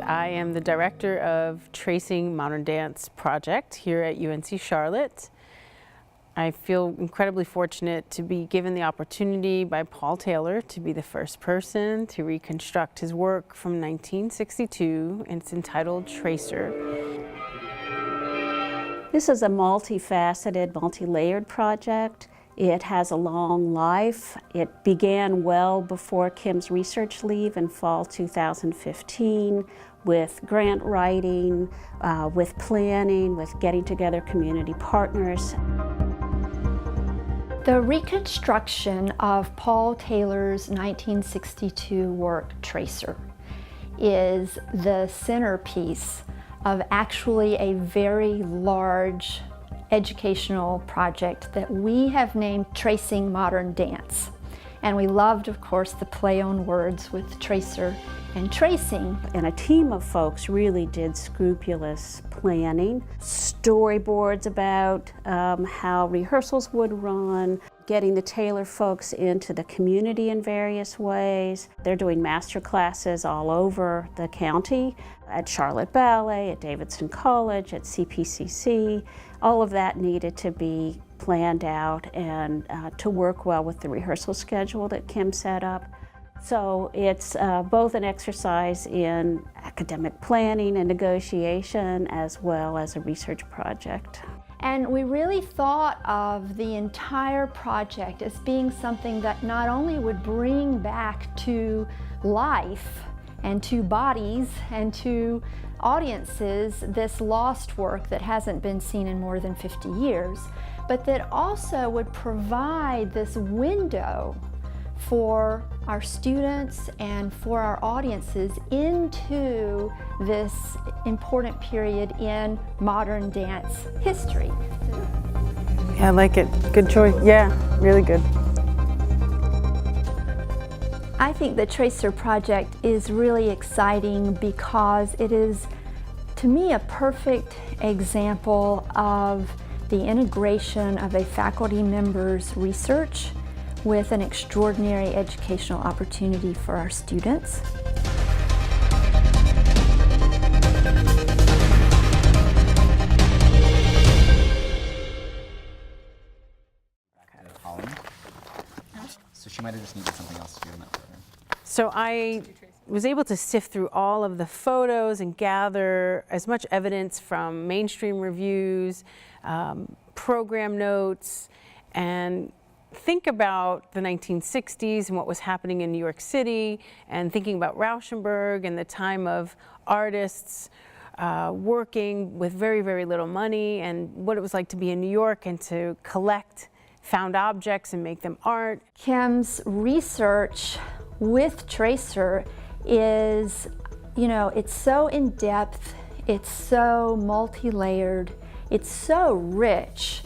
I am the director of Tracing Modern Dance Project here at UNC Charlotte. I feel incredibly fortunate to be given the opportunity by Paul Taylor to be the first person to reconstruct his work from 1962, and it's entitled Tracer. This is a multifaceted, multi-layered project. It has a long life. It began well before Kim's research leave in fall 2015 with grant writing, with planning, with getting together community partners. The reconstruction of Paul Taylor's 1962 work, Tracer, is the centerpiece of actually a very large educational project that we have named Tracing Modern Dance. And we loved, of course, the play on words with tracer and tracing. And a team of folks really did scrupulous planning, storyboards about how rehearsals would run, getting the Taylor folks into the community in various ways. They're doing master classes all over the county, at Charlotte Ballet, at Davidson College, at CPCC. All of that needed to be planned out and to work well with the rehearsal schedule that Kim set up. So it's both an exercise in academic planning and negotiation as well as a research project. And we really thought of the entire project as being something that not only would bring back to life and to bodies and to audiences this lost work that hasn't been seen in more than 50 years, but that also would provide this window for our students and for our audiences into this important period in modern dance history. Yeah, I like it. Good choice. Yeah, really good. I think the Tracer project is really exciting because it is, to me, a perfect example of the integration of a faculty member's research with an extraordinary educational opportunity for our students. So she might have just needed something else to do in that program. So I was able to sift through all of the photos and gather as much evidence from mainstream reviews, program notes, and think about the 1960s and what was happening in New York City, and thinking about Rauschenberg and the time of artists working with very, very little money, and what it was like to be in New York and to collect found objects and make them art. Kim's research with Tracer is, it's so in-depth, it's so multi-layered, it's so rich.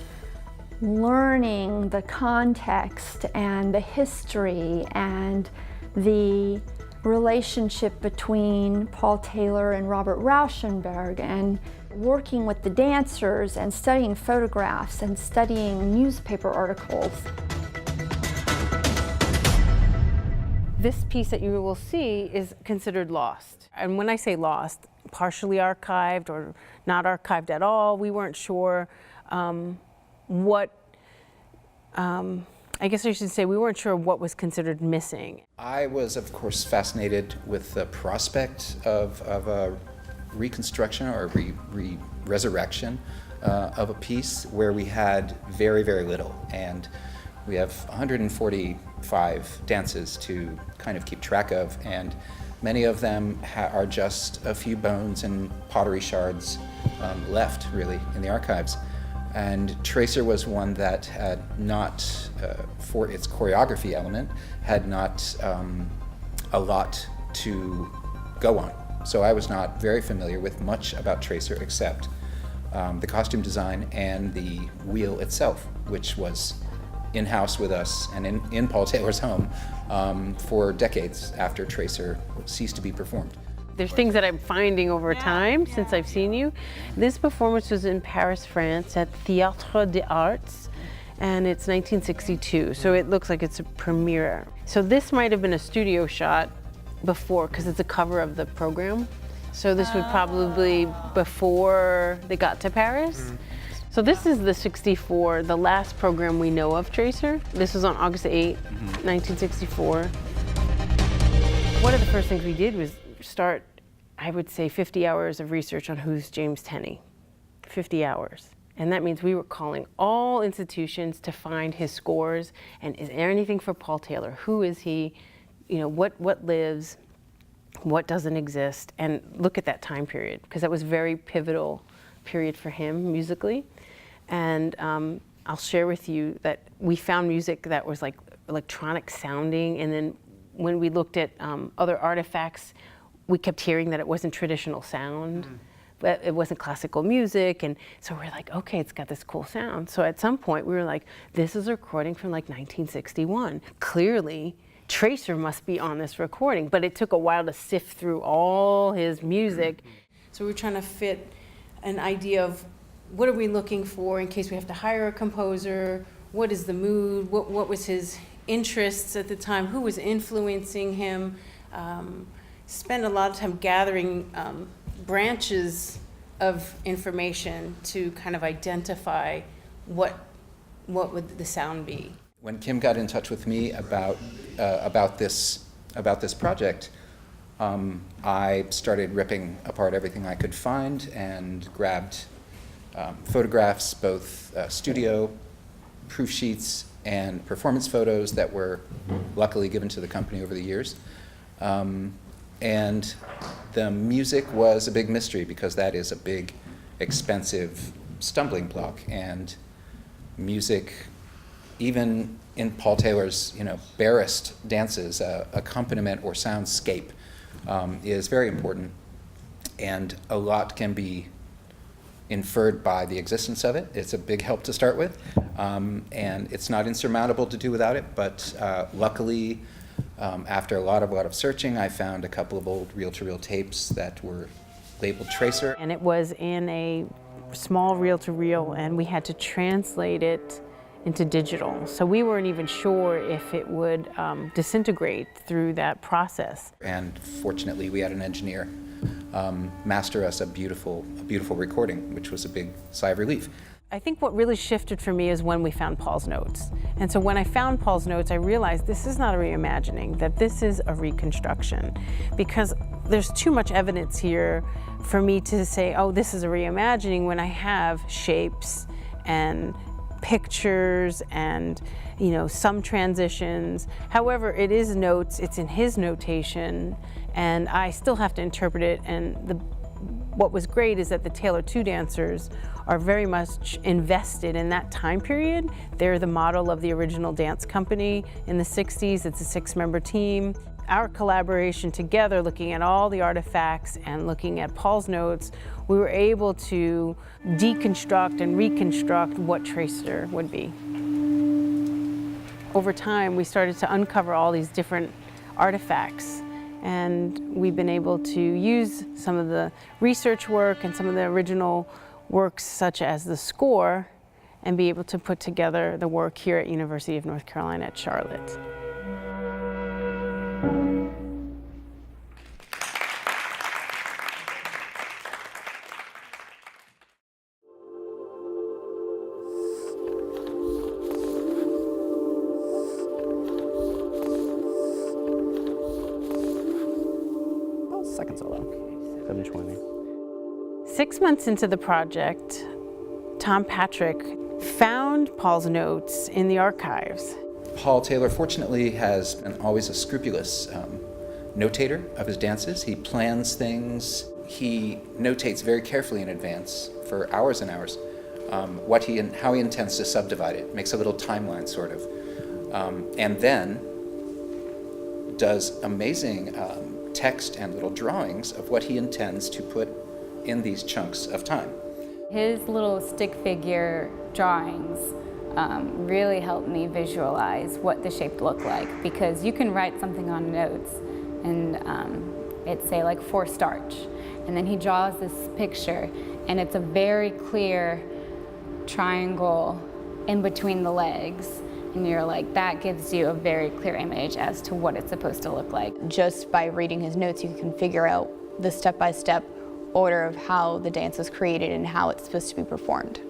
Learning the context and the history and the relationship between Paul Taylor and Robert Rauschenberg, and working with the dancers and studying photographs and studying newspaper articles. This piece that you will see is considered lost. And when I say lost, partially archived or not archived at all, we weren't sure I guess I should say we weren't sure what was considered missing. I was, of course, fascinated with the prospect of a reconstruction or resurrection of a piece where we had very, very little. And we have 145 dances to kind of keep track of, and many of them are just a few bones and pottery shards left, really, in the archives. And Tracer was one that had not, for its choreography element, had not a lot to go on. So I was not very familiar with much about Tracer except the costume design and the wheel itself, which was in-house with us and in Paul Taylor's home for decades after Tracer ceased to be performed. There's things that I'm finding over time since I've seen you. This performance was in Paris, France at Théâtre des Arts, and it's 1962, so it looks like it's a premiere. So this might have been a studio shot before, because it's a cover of the program. So this would probably be before they got to Paris. So this is the 64, the last program we know of Tracer. This was on August 8, 1964. One of the first things we did was start, I would say, 50 hours of research on who's James Tenney. 50 hours. And that means we were calling all institutions to find his scores, and is there anything for Paul Taylor? Who is he? You know, what lives, what doesn't exist? And look at that time period, because that was a very pivotal period for him musically. And I'll share with you that we found music that was like electronic sounding, and then when we looked at other artifacts, we kept hearing that it wasn't traditional sound. But it wasn't classical music, and so we're like, okay, it's got this cool sound. So at some point we were like, this is a recording from like 1961. Clearly, Tracer must be on this recording, but it took a while to sift through all his music. So we're trying to fit an idea of what are we looking for in case we have to hire a composer, what is the mood, what was his interests at the time, who was influencing him. Spend a lot of time gathering branches of information to kind of identify what would the sound be. When Kim got in touch with me about this project, I started ripping apart everything I could find and grabbed photographs, both studio proof sheets and performance photos that were luckily given to the company over the years. And the music was a big mystery because that is a big, expensive stumbling block. And music, even in Paul Taylor's, barest dances, accompaniment or soundscape is very important. And a lot can be inferred by the existence of it. It's a big help to start with. And it's not insurmountable to do without it, but luckily, after a lot of searching, I found a couple of old reel-to-reel tapes that were labeled Tracer. And it was in a small reel-to-reel, and we had to translate it into digital. So we weren't even sure if it would disintegrate through that process. And fortunately, we had an engineer master us a beautiful recording, which was a big sigh of relief. I think what really shifted for me is when we found Paul's notes. And so when I found Paul's notes, I realized this is not a reimagining, that this is a reconstruction. Because there's too much evidence here for me to say, oh, this is a reimagining, when I have shapes and pictures and some transitions. However, it is notes, it's in his notation, and I still have to interpret it. And what was great is that the Taylor 2 dancers are very much invested in that time period. They're the model of the original dance company in the 60s. It's a 6-member team. Our collaboration together, looking at all the artifacts and looking at Paul's notes, we were able to deconstruct and reconstruct what Tracer would be. Over time, we started to uncover all these different artifacts, and we've been able to use some of the research work and some of the original works such as the score and be able to put together the work here at University of North Carolina at Charlotte. Second solo, 720. 6 months into the project, Tom Patrick found Paul's notes in the archives. Paul Taylor, fortunately, has been always a scrupulous notator of his dances. He plans things. He notates very carefully in advance for hours and hours how he intends to subdivide it. Makes a little timeline, sort of. And then does amazing text and little drawings of what he intends to put in these chunks of time. His little stick figure drawings really helped me visualize what the shape looked like, because you can write something on notes and it's say like for starch, and then he draws this picture and it's a very clear triangle in between the legs, and you're like, that gives you a very clear image as to what it's supposed to look like. Just by reading his notes, you can figure out the step-by-step order of how the dance was created and how it's supposed to be performed.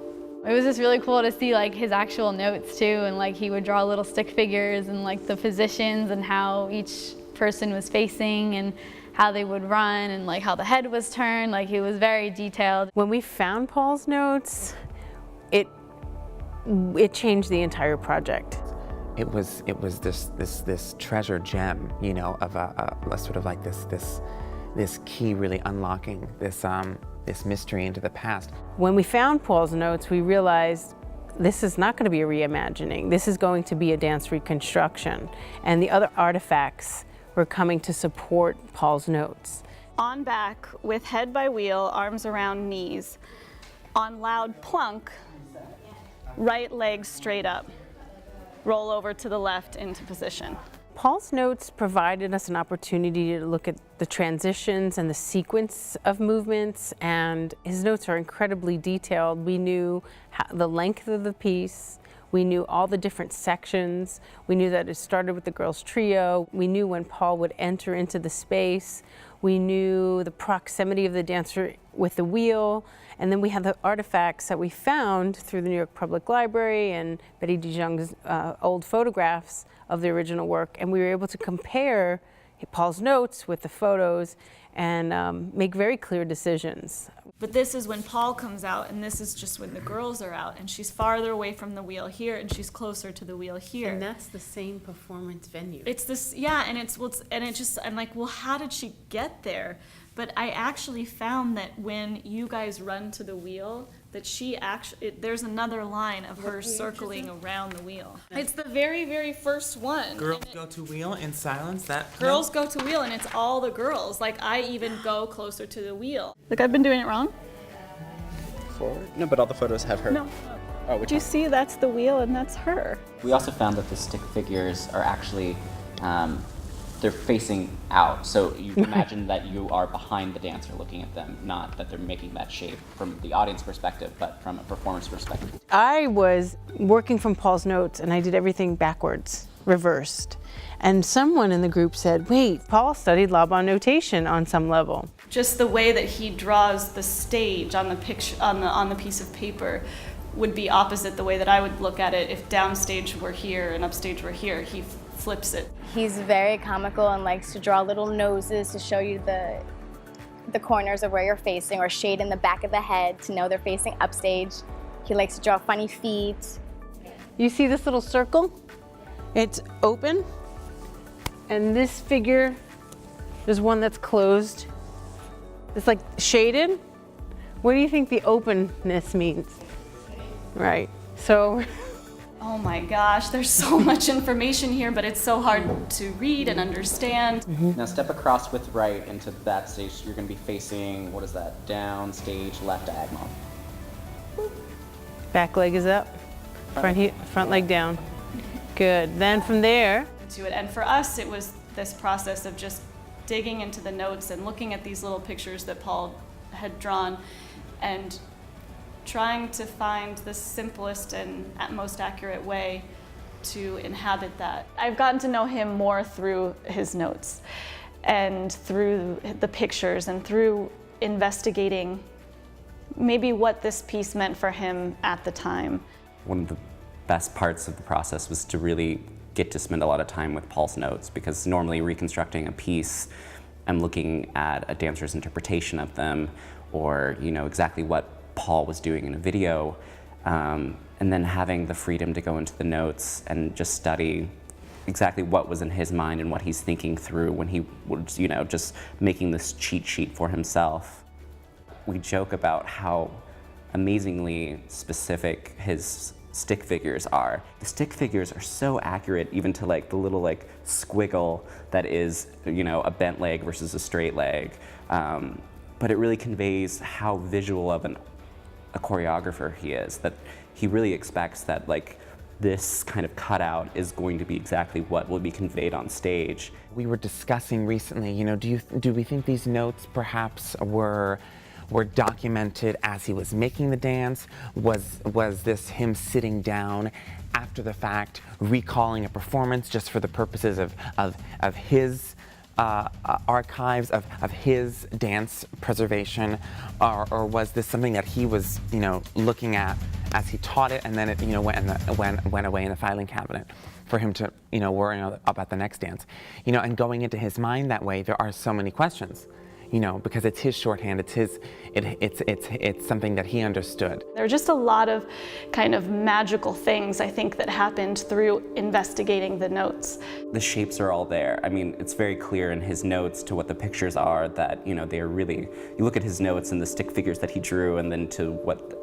It was just really cool to see like his actual notes too, and like he would draw little stick figures and like the positions and how each person was facing and how they would run and like how the head was turned. Like he was very detailed. When we found Paul's notes, it changed the entire project. It was this treasure gem, you know, of a sort of like this key really unlocking this mystery into the past. When we found Paul's notes, we realized this is not going to be a reimagining. This is going to be a dance reconstruction. And the other artifacts were coming to support Paul's notes. On back with head by wheel, arms around knees. On loud plunk, right leg straight up. Roll over to the left into position. Paul's notes provided us an opportunity to look at the transitions and the sequence of movements, and his notes are incredibly detailed. We knew the length of the piece, we knew all the different sections, we knew that it started with the girls' trio, we knew when Paul would enter into the space, we knew the proximity of the dancer with the wheel, and then we had the artifacts that we found through the New York Public Library and Betty DeJong's old photographs of the original work, and we were able to compare Paul's notes with the photos and make very clear decisions. But this is when Paul comes out, and this is just when the girls are out, and she's farther away from the wheel here, and she's closer to the wheel here. And that's the same performance venue. It's this, yeah, and I'm like, well, how did she get there? But I actually found that when you guys run to the wheel, that she actually, there's another line of her circling around the wheel. It's the very, very first one. Girls go to wheel in silence. Girls go to wheel, and it's all the girls. Like, I even go closer to the wheel. Like, I've been doing it wrong? Forward? No, but all the photos have her. No. Oh, which Do you one? see that's the wheel and that's her? We also found that the stick figures are actually, they're facing out. So you imagine that you are behind the dancer looking at them, not that they're making that shape from the audience perspective, but from a performance perspective. I was working from Paul's notes, and I did everything backwards, reversed. And someone in the group said, wait, Paul studied Laban notation on some level. Just the way that he draws the stage on the picture, on the piece of paper, would be opposite the way that I would look at it if downstage were here and upstage were here. He flips it. He's very comical and likes to draw little noses to show you the corners of where you're facing, or shade in the back of the head to know they're facing upstage. He likes to draw funny feet. You see this little circle? It's open, and this figure, there's one that's closed. It's like shaded. What do you think the openness means? Right, so. Oh my gosh, there's so much information here, but it's so hard to read and understand. Now step across with right into that stage. You're going to be facing, what is that? Down, stage, left, diagonal. Back leg is up, front leg down. Good, then from there. To it. And for us, it was this process of just digging into the notes and looking at these little pictures that Paul had drawn and trying to find the simplest and most accurate way to inhabit that. I've gotten to know him more through his notes and through the pictures and through investigating maybe what this piece meant for him at the time. One of the best parts of the process was to really get to spend a lot of time with Paul's notes, because normally reconstructing a piece, I'm looking at a dancer's interpretation of them, or exactly what Paul was doing in a video, and then having the freedom to go into the notes and just study exactly what was in his mind and what he's thinking through when he was, just making this cheat sheet for himself. We joke about how amazingly specific his stick figures are. The stick figures are so accurate, even to the little squiggle that is, a bent leg versus a straight leg. But it really conveys how visual of a choreographer he is, that he really expects that this kind of cutout is going to be exactly what will be conveyed on stage. We were discussing recently, do we think these notes perhaps were documented as he was making the dance? Was this him sitting down after the fact, recalling a performance just for the purposes of his archives of his dance preservation, or was this something that he was, looking at as he taught it, and then it, went away in the filing cabinet for him to, worry about the next dance, and going into his mind that way, there are so many questions. Because it's his shorthand, it's something that he understood. There are just a lot of kind of magical things, I think, that happened through investigating the notes. The shapes are all there. I mean, it's very clear in his notes to what the pictures are that, they are really, you look at his notes and the stick figures that he drew and then to what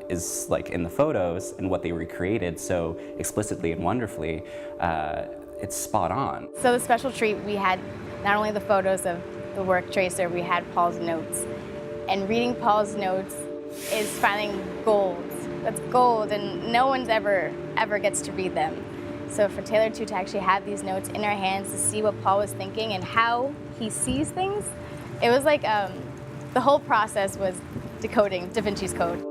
is like in the photos and what they recreated so explicitly and wonderfully, it's spot on. So the special treat, we had not only the photos of the work tracer, we had Paul's notes. And reading Paul's notes is finding gold. That's gold, and no one's ever gets to read them. So for Taylor to actually have these notes in our hands to see what Paul was thinking and how he sees things, it was like the whole process was decoding Da Vinci's Code.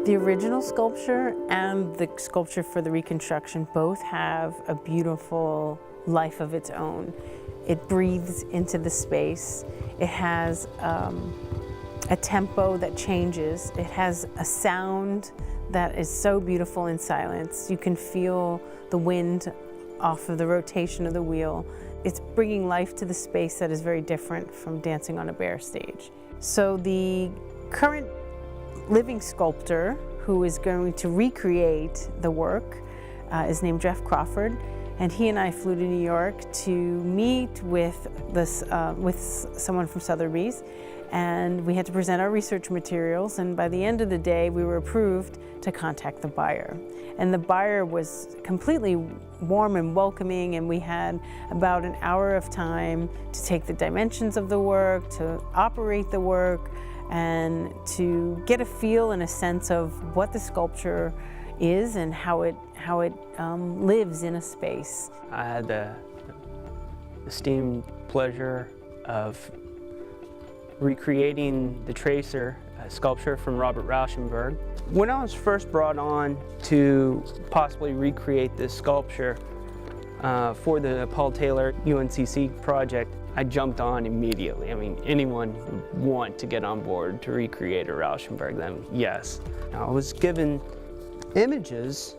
The original sculpture and the sculpture for the reconstruction both have a beautiful life of its own. It breathes into the space. It has a tempo that changes. It has a sound that is so beautiful in silence. You can feel the wind off of the rotation of the wheel. It's bringing life to the space that is very different from dancing on a bare stage. So the current living sculptor who is going to recreate the work is named Jeff Crawford, and he and I flew to New York to meet with someone from Sotheby's, and we had to present our research materials, and by the end of the day we were approved to contact the buyer. And the buyer was completely warm and welcoming, and we had about an hour of time to take the dimensions of the work, to operate the work, and to get a feel and a sense of what the sculpture is and how it lives in a space. I had the esteemed pleasure of recreating the tracer, a sculpture from Robert Rauschenberg. When I was first brought on to possibly recreate this sculpture for the Paul Taylor UNCC project, I jumped on immediately. I mean, anyone would want to get on board to recreate a Rauschenberg, then yes. I was given images,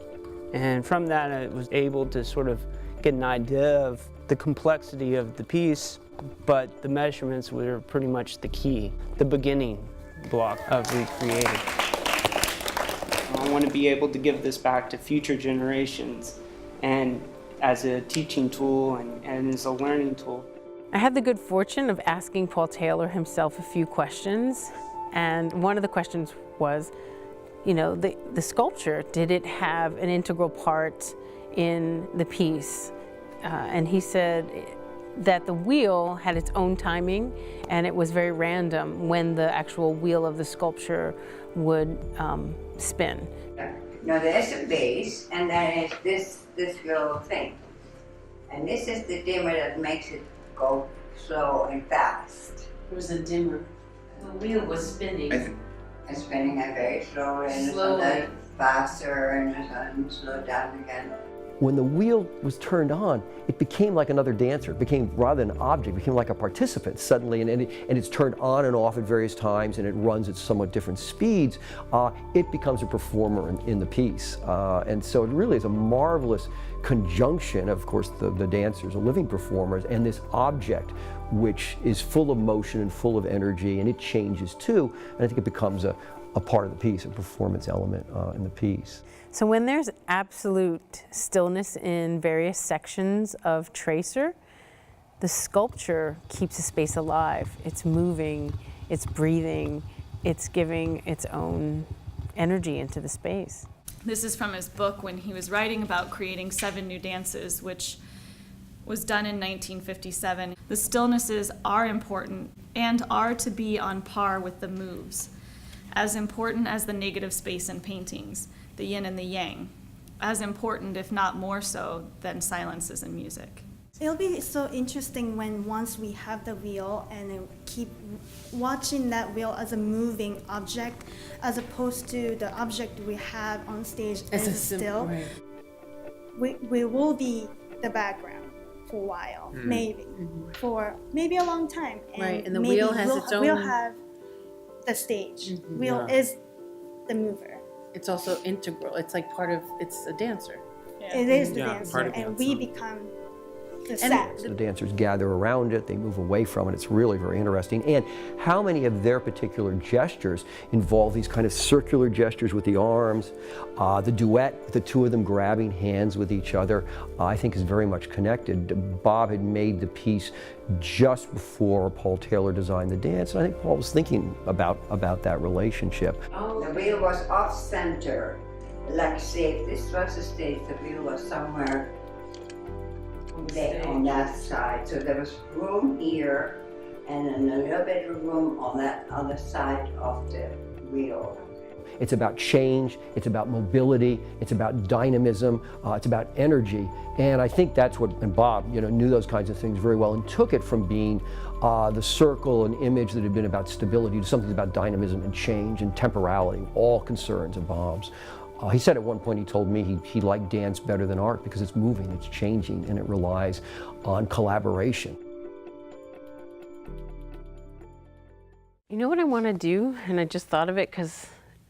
and from that I was able to sort of get an idea of the complexity of the piece, but the measurements were pretty much the key, the beginning block of recreating. I want to be able to give this back to future generations, and as a teaching tool and as a learning tool. I had the good fortune of asking Paul Taylor himself a few questions, and one of the questions was, the sculpture, did it have an integral part in the piece? And he said that the wheel had its own timing, and it was very random when the actual wheel of the sculpture would spin. Now there's a base, and then it's this little thing. And this is the dimmer that makes it go slow and fast. It was a dimmer. The wheel was spinning. And spinning it very slowly, and Slowly. faster, and then slow down again. When the wheel was turned on, it became like another dancer. It became, rather than an object, it became like a participant suddenly, and it's turned on and off at various times, and it runs at somewhat different speeds. It becomes a performer in the piece. And so it really is a marvelous conjunction, of course, the dancers, the living performers, and this object, which is full of motion and full of energy, and it changes too, and I think it becomes a part of the piece, a performance element in the piece. So when there's absolute stillness in various sections of tracer, the sculpture keeps the space alive. It's moving, it's breathing, it's giving its own energy into the space. This is from his book when he was writing about creating 7 new dances, which was done in 1957. The stillnesses are important and are to be on par with the moves, as important as the negative space in paintings, the yin and the yang, as important, if not more so, than silences in music. It'll be so interesting when once we have the wheel and then keep watching that wheel as a moving object, as opposed to the object we have on stage as still. Right. We will be the background for a while, maybe, for maybe a long time. Right, and the maybe wheel has its own- We'll have the stage. Wheel is the mover. It's also integral. It's like part of, it's a dancer. It is the Yeah, dancer, part of and dance. we become the set. The dancers gather around it, they move away from it. It's really very interesting. And how many of their particular gestures involve these kind of circular gestures with the arms? The duet, the two of them grabbing hands with each other, I think is very much connected. Bob had made the piece just before Paul Taylor designed the dance, and I think Paul was thinking about that relationship. The wheel was off center. Like say if this was the stage, the wheel was somewhere there on that side. So there was room here and then a little bit of room on that other side of the wheel. It's about change, it's about mobility, it's about dynamism, it's about energy. And I think that's what, and Bob, knew those kinds of things very well and took it from being the circle and image that had been about stability to something about dynamism and change and temporality, all concerns of Bob's. He said at one point, he told me he liked dance better than art because it's moving, it's changing, and it relies on collaboration. You know what I want to do? And I just thought of it because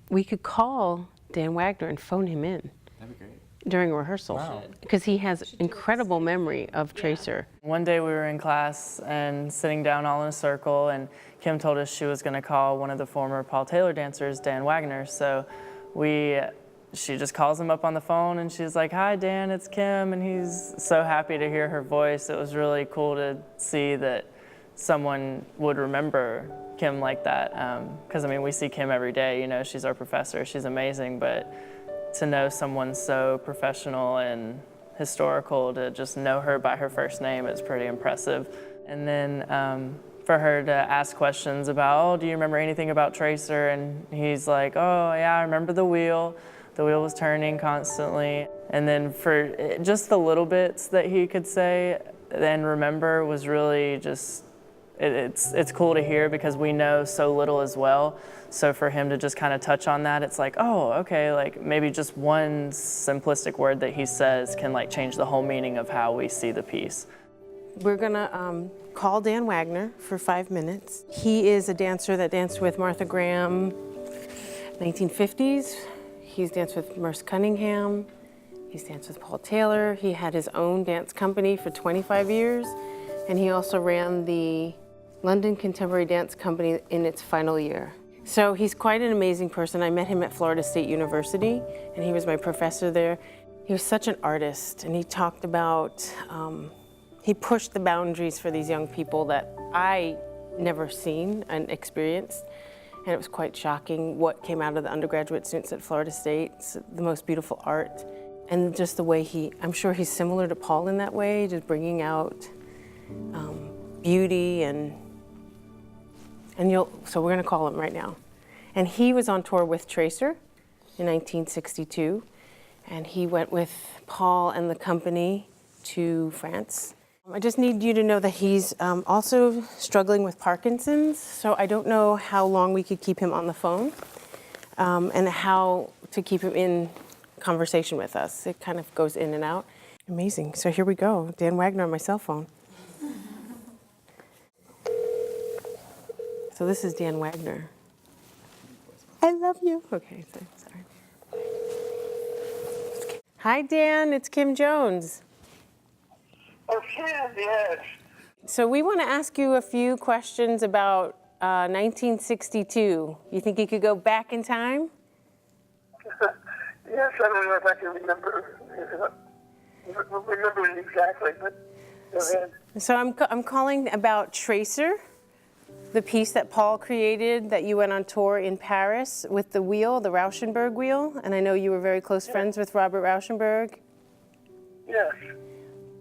we could call Dan Wagner and phone him in. That'd be great. During rehearsal. Because he has incredible memory of Tracer. One day we were in class and sitting down all in a circle, and Kim told us she was going to call one of the former Paul Taylor dancers, Dan Wagner. So she just calls him up on the phone and she's like, "Hi Dan, it's Kim," and he's so happy to hear her voice. It was really cool to see that someone would remember Kim like that, because we see Kim every day, she's our professor, she's amazing, but to know someone so professional and historical, to just know her by her first name is pretty impressive. And then for her to ask questions about, "Oh, do you remember anything about Tracer?" And he's like, "Oh yeah, I remember the wheel. The wheel was turning constantly." And then for just the little bits that he could say and remember was really just, it's cool to hear because we know so little as well. So for him to just kind of touch on that, it's like, oh, okay, like maybe just one simplistic word that he says can like change the whole meaning of how we see the piece. We're gonna call Dan Wagner for 5 minutes. He is a dancer that danced with Martha Graham, 1950s. He's danced with Merce Cunningham. He's danced with Paul Taylor. He had his own dance company for 25 years. And he also ran the London Contemporary Dance Company in its final year. So he's quite an amazing person. I met him at Florida State University, and he was my professor there. He was such an artist, and he talked about, he pushed the boundaries for these young people that I never seen and experienced. And it was quite shocking what came out of the undergraduate students at Florida State. It's the most beautiful art. And just the way I'm sure he's similar to Paul in that way, just bringing out beauty so we're gonna call him right now. And he was on tour with Tracer in 1962. And he went with Paul and the company to France. I just need you to know that he's also struggling with Parkinson's, so I don't know how long we could keep him on the phone and how to keep him in conversation with us. It kind of goes in and out. Amazing. So here we go. Dan Wagner on my cell phone. So this is Dan Wagner. I love you. Okay, sorry. Hi, Dan. It's Kim Jones. Oh, Kim, yes. So we want to ask you a few questions about 1962. You think you could go back in time? Yes, I don't know if I can remember it exactly, but go ahead. So I'm calling about Tracer, the piece that Paul created that you went on tour in Paris with the wheel, the Rauschenberg wheel, and I know you were very close friends with Robert Rauschenberg. Yes.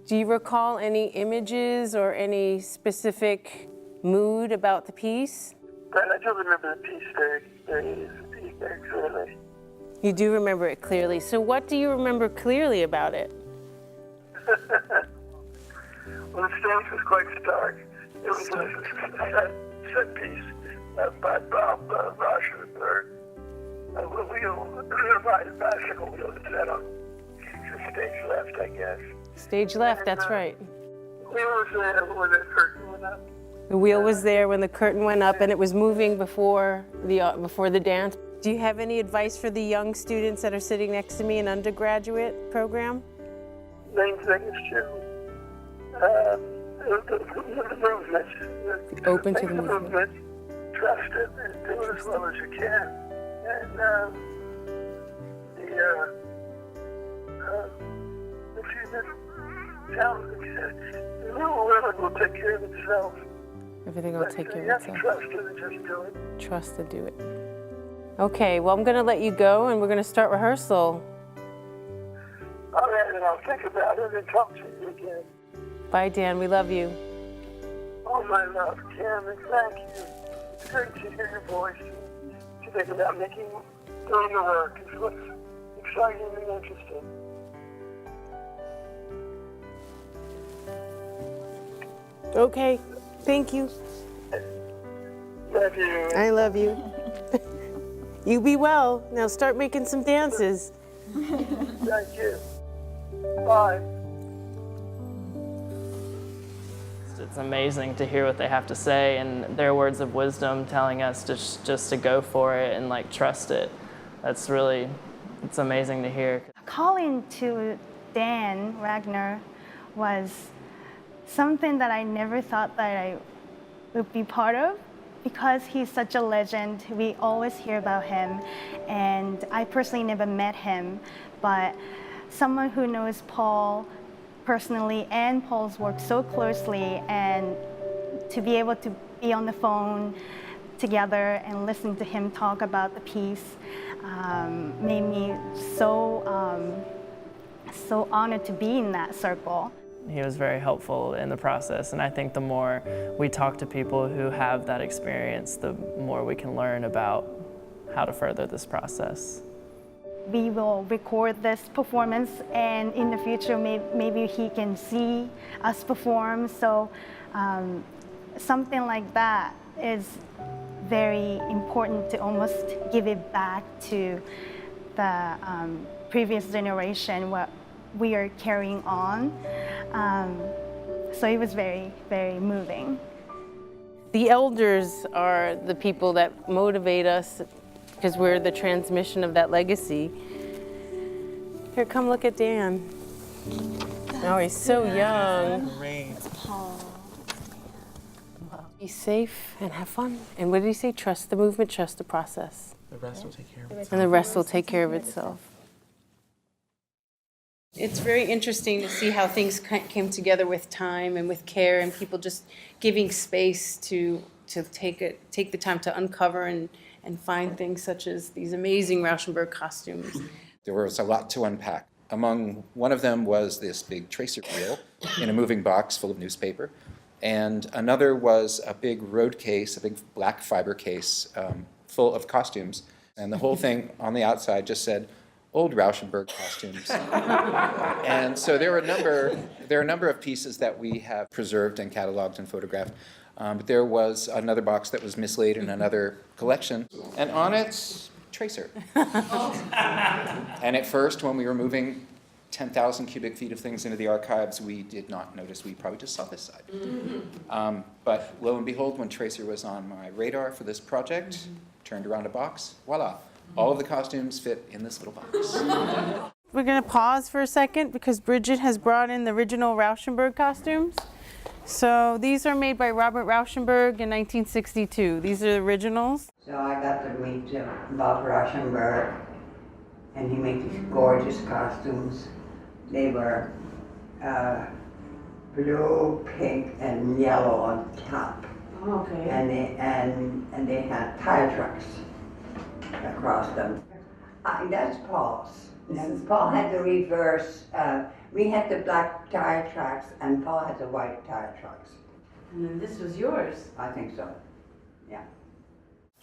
Do you recall any images or any specific mood about the piece? But I do remember the piece very clearly. You do remember it clearly. So what do you remember clearly about it? dance was quite stark. It was a set piece by Bob Rauschenberg. A wheel, a bicycle wheel that's set on stage left, I guess. Stage left, that's right. The wheel was there when the curtain went up. The wheel was there when the curtain went up, and it was moving before the dance. Do you have any advice for the young students that are sitting next to me in undergraduate program? Main thing is to the movement. Open to the movement. Trust it and do it as well as you can. And if you just tell them, the little women will take care of themselves. Everything will take care of itself. You have to itself. trust it and just do it. Trust to do it. Okay, well, I'm going to let you go, and we're going to start rehearsal. All right, and I'll think about it and talk to you again. Bye, Dan. We love you. Oh, my love, Kim, and thank you. It's great to hear your voice. To think about doing the work is what's exciting and interesting. Okay, thank you. Love you. I love you. You be well. Now start making some dances. Thank you. Bye. It's amazing to hear what they have to say and their words of wisdom telling us just to go for it and like trust it. It's amazing to hear. Calling to Dan Wagner was something that I never thought that I would be part of, because he's such a legend. We always hear about him, and I personally never met him, but someone who knows Paul personally and Paul's work so closely, and to be able to be on the phone together and listen to him talk about the piece made me so honored to be in that circle. He was very helpful in the process, and I think the more we talk to people who have that experience, the more we can learn about how to further this process. We will record this performance, and in the future maybe he can see us perform, so something like that is very important, to almost give it back to the previous generation, what we are carrying on. So it was very, very moving. The elders are the people that motivate us, because we're the transmission of that legacy. Here, come look at Dan. Oh, he's so young. It's Paul. Be safe and have fun. And what did he say? Trust the movement, trust the process. The rest will take care of itself. And the rest will take care of itself. It's very interesting to see how things came together with time and with care, and people just giving space to take the time to uncover and find things such as these amazing Rauschenberg costumes. There was a lot to unpack. One of them was this big tracer wheel in a moving box full of newspaper, and another was a big road case, a big black fiber case full of costumes, and the whole thing on the outside just said, "Old Rauschenberg costumes." And so there are a number of pieces that we have preserved and cataloged and photographed. But there was another box that was mislaid in another collection, and on it, tracer. And at first, when we were moving 10,000 cubic feet of things into the archives, we did not notice. We probably just saw this side. But lo and behold, when tracer was on my radar for this project, turned around a box, voila. All of the costumes fit in this little box. We're going to pause for a second because Bridget has brought in the original Rauschenberg costumes. So these are made by Robert Rauschenberg in 1962. These are the originals. So I got to meet Bob Rauschenberg, and he made these gorgeous costumes. They were blue, pink, and yellow on top. Okay. And they had tire tracks across them. That's Paul's. Paul had the reverse. We had the black tire tracks, and Paul had the white tire tracks. And then this was yours. I think so. Yeah.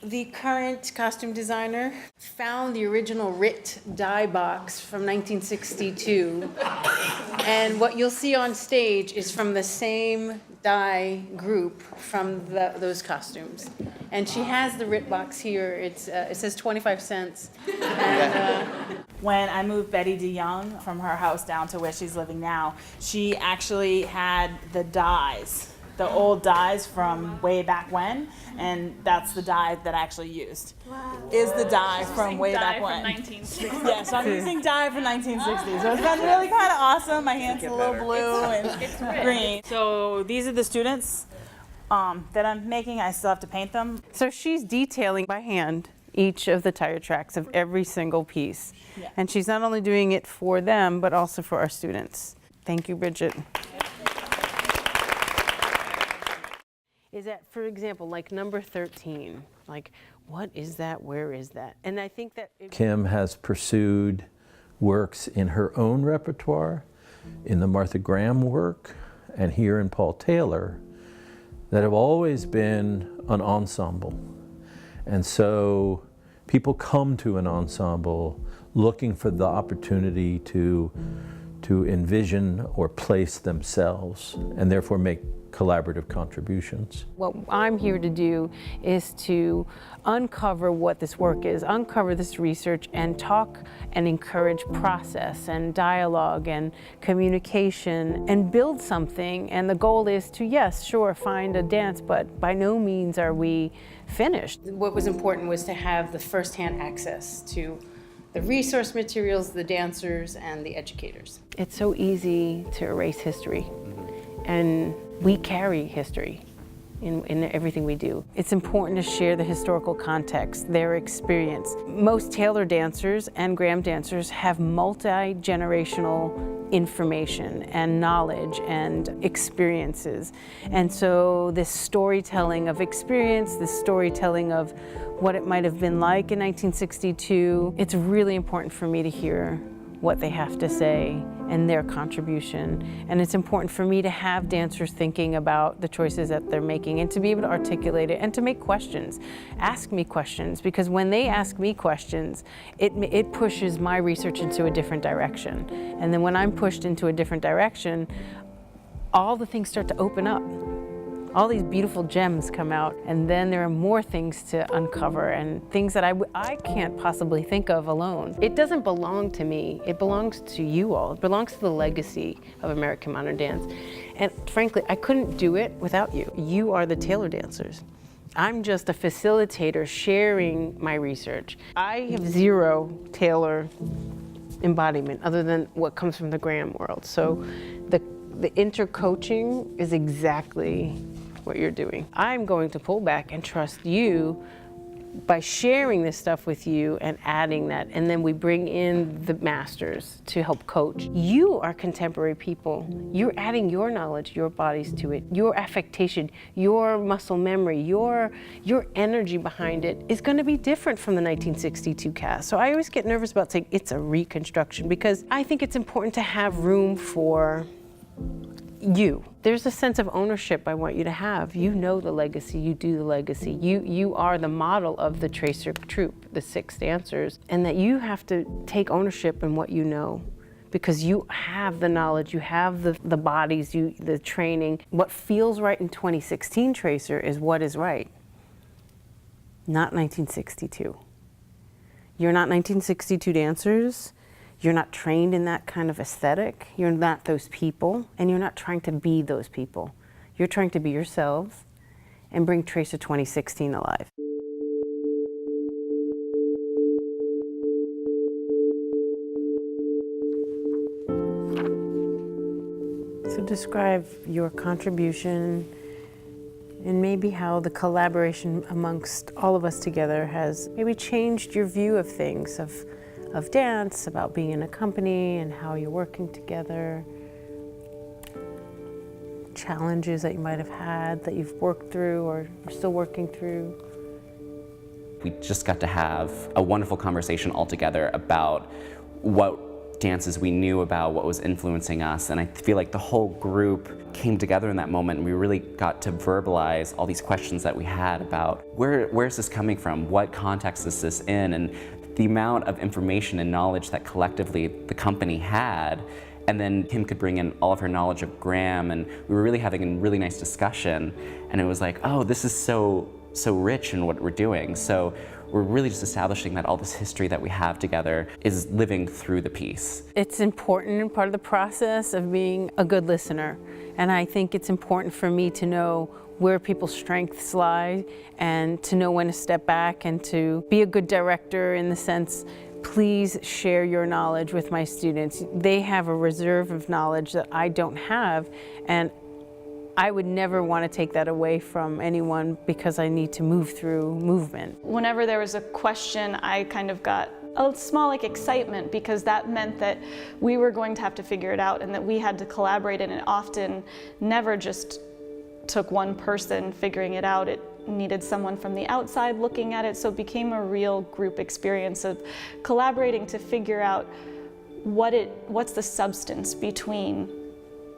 The current costume designer found the original RIT dye box from 1962. And what you'll see on stage is from the same dye group from those costumes. And she has the RIT box here. It says 25 cents. And, when I moved Betty DeYoung from her house down to where she's living now, she actually had the dyes, the old dyes from way back when, and that's the dye that I actually used. Wow. Is the dye from way back when. From 1960. Yeah, so I'm using dye from 1960. So it's been really kind of awesome. My hands are a little blue and green. So these are the students that I'm making. I still have to paint them. so she's detailing by hand each of the tire tracks of every single piece. Yeah. And she's not only doing it for them, but also for our students. Thank you, Bridget. Is that, for example, like number 13, like what is that, where is that? And I think that Kim has pursued works in her own repertoire, in the Martha Graham work, and here in Paul Taylor, that have always been an ensemble. And so people come to an ensemble looking for the opportunity to envision or place themselves, and therefore make collaborative contributions. what I'm here to do is to uncover what this work is, uncover this research, and talk and encourage process and dialogue and communication and build something. And the goal is to, yes, sure, find a dance, but by no means are we finished. What was important was to have the firsthand access to the resource materials, the dancers, and the educators. It's so easy to erase history, and we carry history in everything we do. It's important to share the historical context, their experience. Most Taylor dancers and Graham dancers have multi-generational information and knowledge and experiences. And so this storytelling of experience, this storytelling of what it might have been like in 1962, it's really important for me to hear what they have to say and their contribution. And it's important for me to have dancers thinking about the choices that they're making and to be able to articulate it and to make questions. Ask me questions, because when they ask me questions, it pushes my research into a different direction. And then when I'm pushed into a different direction, all the things start to open up. All these beautiful gems come out, and then there are more things to uncover and things that I can't possibly think of alone. It doesn't belong to me, it belongs to you all. It belongs to the legacy of American modern dance. And frankly, I couldn't do it without you. You are the Taylor dancers. I'm just a facilitator sharing my research. I have zero Taylor embodiment other than what comes from the Graham world. So the intercoaching is exactly what you're doing. I'm going to pull back and trust you by sharing this stuff with you and adding that, and then we bring in the masters to help coach. You are contemporary people. You're adding your knowledge, your bodies to it, your affectation, your muscle memory, your energy behind it is going to be different from the 1962 cast. So I always get nervous about saying it's a reconstruction, because I think it's important to have room for you. There's a sense of ownership I want you to have. You know the legacy, you do the legacy. You are the model of the Tracer troupe, the 6 dancers, and that you have to take ownership in what you know, because you have the knowledge, you have the bodies, the training. What feels right in 2016 Tracer is what is right, not 1962. You're not 1962 dancers. You're not trained in that kind of aesthetic. You're not those people, and you're not trying to be those people. You're trying to be yourselves and bring Tracer 2016 alive. So describe your contribution and maybe how the collaboration amongst all of us together has maybe changed your view of things, of dance, about being in a company and how you're working together, challenges that you might have had that you've worked through or are still working through. We just got to have a wonderful conversation all together about what dances we knew about, what was influencing us, and I feel like the whole group came together in that moment, and we really got to verbalize all these questions that we had about where is this coming from, what context is this in, and the amount of information and knowledge that collectively the company had. And then Kim could bring in all of her knowledge of Graham, and we were really having a really nice discussion, and it was like, oh, this is so rich in what we're doing. So we're really just establishing that all this history that we have together is living through the piece. It's important and part of the process of being a good listener. And I think it's important for me to know where people's strengths lie and to know when to step back and to be a good director in the sense, please share your knowledge with my students. They have a reserve of knowledge that I don't have, and I would never want to take that away from anyone because I need to move through movement. Whenever there was a question, I kind of got a small excitement because that meant that we were going to have to figure it out and that we had to collaborate, and it often never just took one person figuring it out. It needed someone from the outside looking at it, so it became a real group experience of collaborating to figure out what's the substance between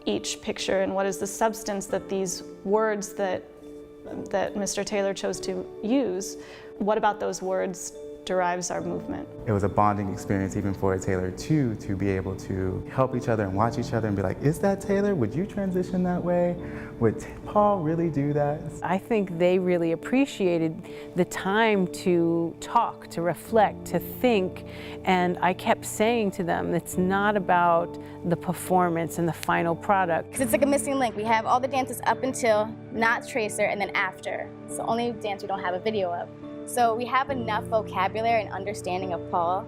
each picture and what is the substance that these words that Mr. Taylor chose to use, what about those words derives our movement. It was a bonding experience even for Taylor too, to be able to help each other and watch each other and be like, is that Taylor? Would you transition that way? Would Paul really do that? I think they really appreciated the time to talk, to reflect, to think, and I kept saying to them, it's not about the performance and the final product. Because it's like a missing link. We have all the dances up until, not Tracer, and then after. It's the only dance we don't have a video of. So we have enough vocabulary and understanding of Paul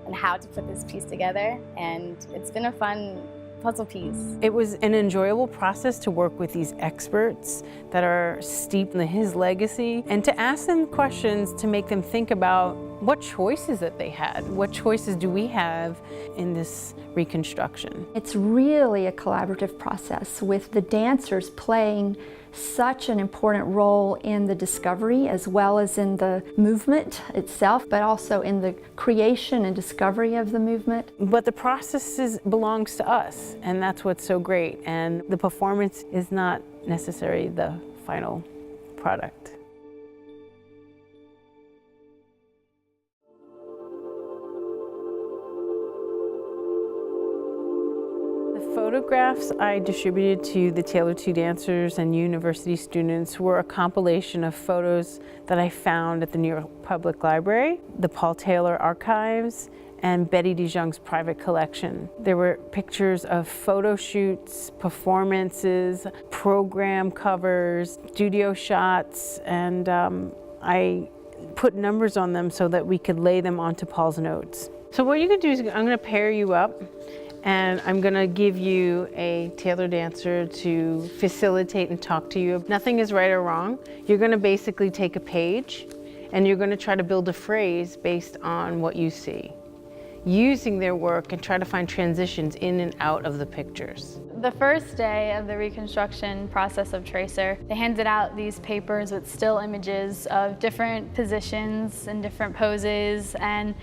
and how to put this piece together, and it's been a fun puzzle piece. It was an enjoyable process to work with these experts that are steeped in his legacy and to ask them questions to make them think about what choices that they had. What choices do we have in this reconstruction? It's really a collaborative process with the dancers playing such an important role in the discovery as well as in the movement itself, but also in the creation and discovery of the movement. But the process belongs to us, and that's what's so great. And the performance is not necessarily the final product. Photographs I distributed to the Taylor II dancers and university students were a compilation of photos that I found at the New York Public Library, the Paul Taylor Archives, and Betty DeJong's private collection. There were pictures of photo shoots, performances, program covers, studio shots, and I put numbers on them so that we could lay them onto Paul's notes. So what you can do is I'm going to pair you up, and I'm gonna give you a Taylor dancer to facilitate and talk to you. Nothing is right or wrong. You're gonna basically take a page and you're gonna try to build a phrase based on what you see, using their work and try to find transitions in and out of the pictures. The first day of the reconstruction process of Tracer, they handed out these papers with still images of different positions and different poses, and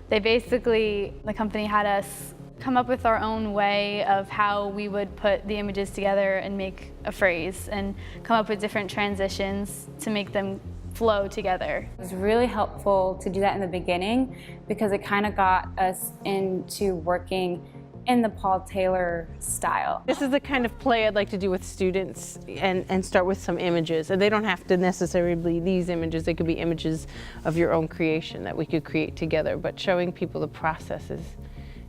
they basically, the company had us come up with our own way of how we would put the images together and make a phrase and come up with different transitions to make them flow together. It was really helpful to do that in the beginning because it kind of got us into working in the Paul Taylor style. This is the kind of play I'd like to do with students and start with some images. And they don't have to necessarily be these images, they could be images of your own creation that we could create together, but showing people the processes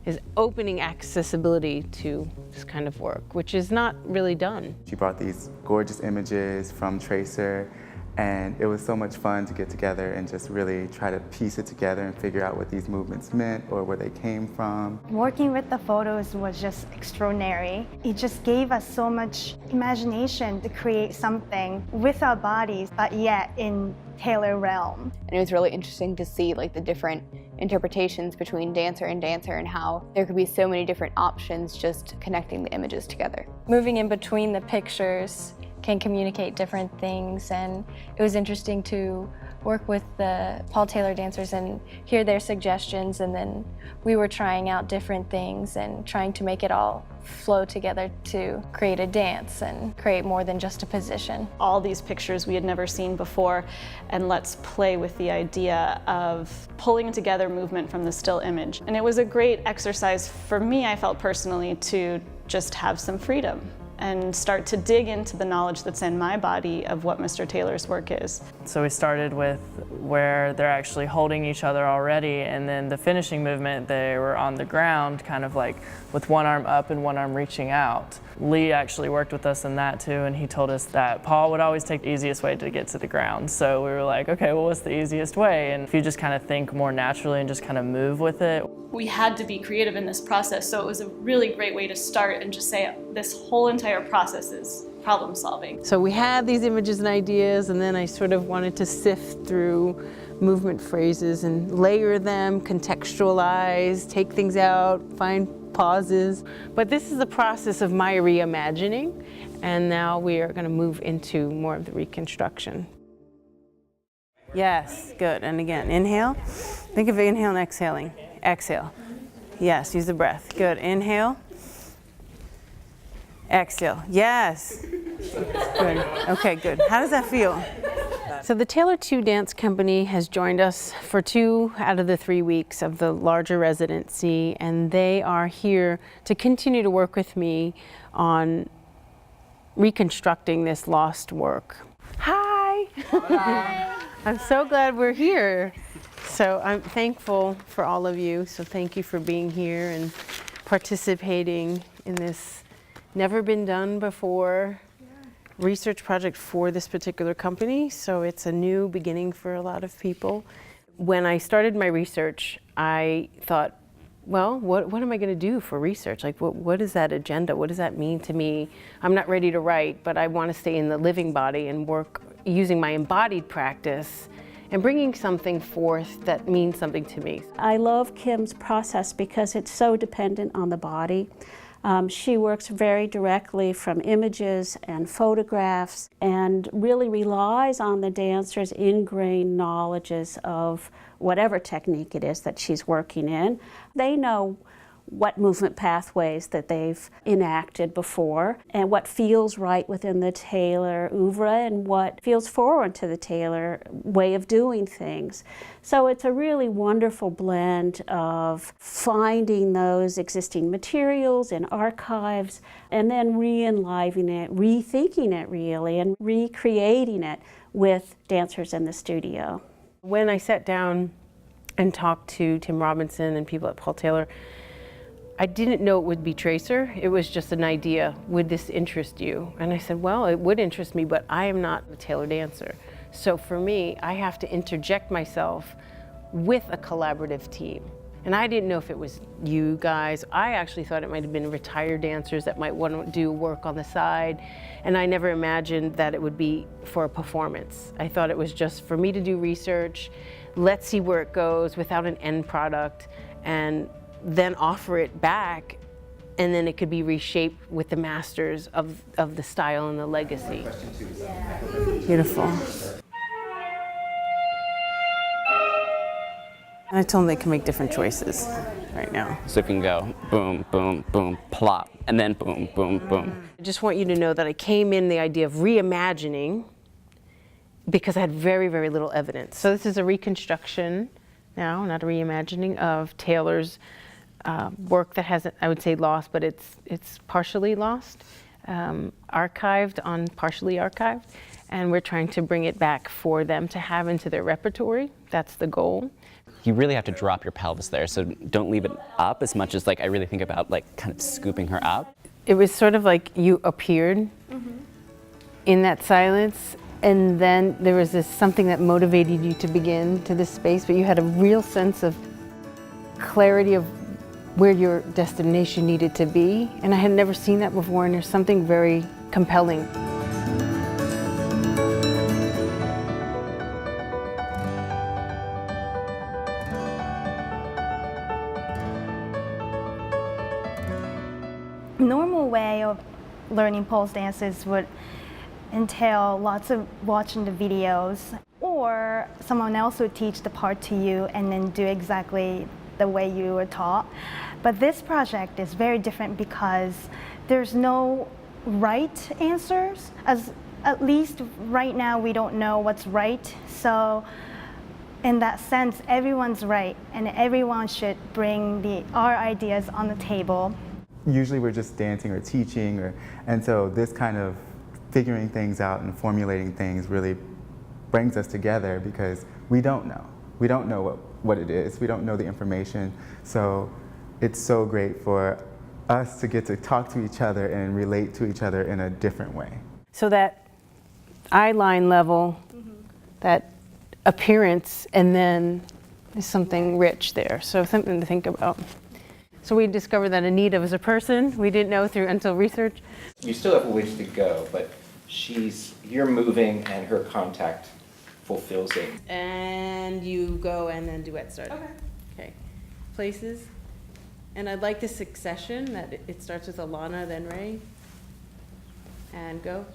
is opening accessibility to this kind of work, which is not really done. She brought these gorgeous images from Tracer, and it was so much fun to get together and just really try to piece it together and figure out what these movements meant or where they came from. Working with the photos was just extraordinary. It just gave us so much imagination to create something with our bodies, but yet in Taylor realm. And it was really interesting to see like the different interpretations between dancer and how there could be so many different options just connecting the images together. Moving in between the pictures can communicate different things, and it was interesting to work with the Paul Taylor dancers and hear their suggestions, and then we were trying out different things and trying to make it all flow together to create a dance and create more than just a position. All these pictures we had never seen before, and let's play with the idea of pulling together movement from the still image. And it was a great exercise for me, I felt personally, to just have some freedom and start to dig into the knowledge that's in my body of what Mr. Taylor's work is. So we started with where they're actually holding each other already, and then the finishing movement, they were on the ground, kind of like with one arm up and one arm reaching out. Lee actually worked with us in that too, and he told us that Paul would always take the easiest way to get to the ground. So we were like, okay, well, what's the easiest way? And if you just kind of think more naturally and just kind of move with it. We had to be creative in this process, so it was a really great way to start and just say this whole entire process is problem solving. So we had these images and ideas, and then I sort of wanted to sift through movement phrases and layer them, contextualize, take things out, find pauses. But this is the process of my reimagining, and now we are going to move into more of the reconstruction. Yes, good. And again, inhale. Think of inhale and exhaling. Exhale. Yes, use the breath. Good. Inhale. Exhale. Yes. Good. Okay, good. How does that feel? So the Taylor 2 Dance Company has joined us for 2 out of the 3 weeks of the larger residency, and they are here to continue to work with me on reconstructing this lost work. Hi! Hi. I'm so glad we're here. So I'm thankful for all of you, so thank you for being here and participating in this never been done before research project for this particular company, so it's a new beginning for a lot of people. When I started my research, I thought, well, what am I going to do for research? Like, what is that agenda? What does that mean to me? I'm not ready to write, but I want to stay in the living body and work using my embodied practice and bringing something forth that means something to me. I love Kim's process because it's so dependent on the body. She works very directly from images and photographs and really relies on the dancer's ingrained knowledges of whatever technique it is that she's working in. They know what movement pathways that they've enacted before and what feels right within the Taylor oeuvre and what feels foreign to the Taylor way of doing things. So it's a really wonderful blend of finding those existing materials and archives and then re-enlivening it, rethinking it really, and recreating it with dancers in the studio. When I sat down and talked to Tim Robinson and people at Paul Taylor, I didn't know it would be Tracer. It was just an idea. Would this interest you? And I said, well, it would interest me, but I am not a Taylor dancer. So for me, I have to interject myself with a collaborative team. And I didn't know if it was you guys. I actually thought it might have been retired dancers that might want to do work on the side. And I never imagined that it would be for a performance. I thought it was just for me to do research, let's see where it goes without an end product, and then offer it back, and then it could be reshaped with the masters of the style and the legacy. Beautiful. I told them they can make different choices right now. So it can go boom, boom, boom, plop, and then boom, boom, boom. I just want you to know that I came in the idea of reimagining because I had very, very little evidence. So this is a reconstruction now, not a reimagining of Taylor's work that hasn't, I would say, lost, but it's partially lost, archived on partially archived, and we're trying to bring it back for them to have into their repertory. That's the goal. You really have to drop your pelvis there, so don't leave it up as much as, like, I really think about, like, kind of scooping her up. It was sort of like you appeared in that silence, and then there was this something that motivated you to begin to this space, but you had a real sense of clarity of where your destination needed to be. And I had never seen that before, and there's something very compelling. Normal way of learning pole dances would entail lots of watching the videos, or before, someone else would teach the part to you and then do exactly the way you were taught. But this project is very different because there's no right answers. At least right now we don't know what's right. So in that sense, everyone's right and everyone should bring our ideas on the table. Usually we're just dancing or teaching, and so this kind of figuring things out and formulating things really brings us together because we don't know. We don't know what it is. We don't know the information. So it's so great for us to get to talk to each other and relate to each other in a different way. So that eye line level, that appearance, and then there's something rich there. So something to think about. So we discovered that Anita was a person we didn't know until research. You still have a ways to go, but you're moving and her contact fulfills it. And you go and then duet start. Okay. Places. And I'd like the succession that it starts with Alana, then Ray. And go.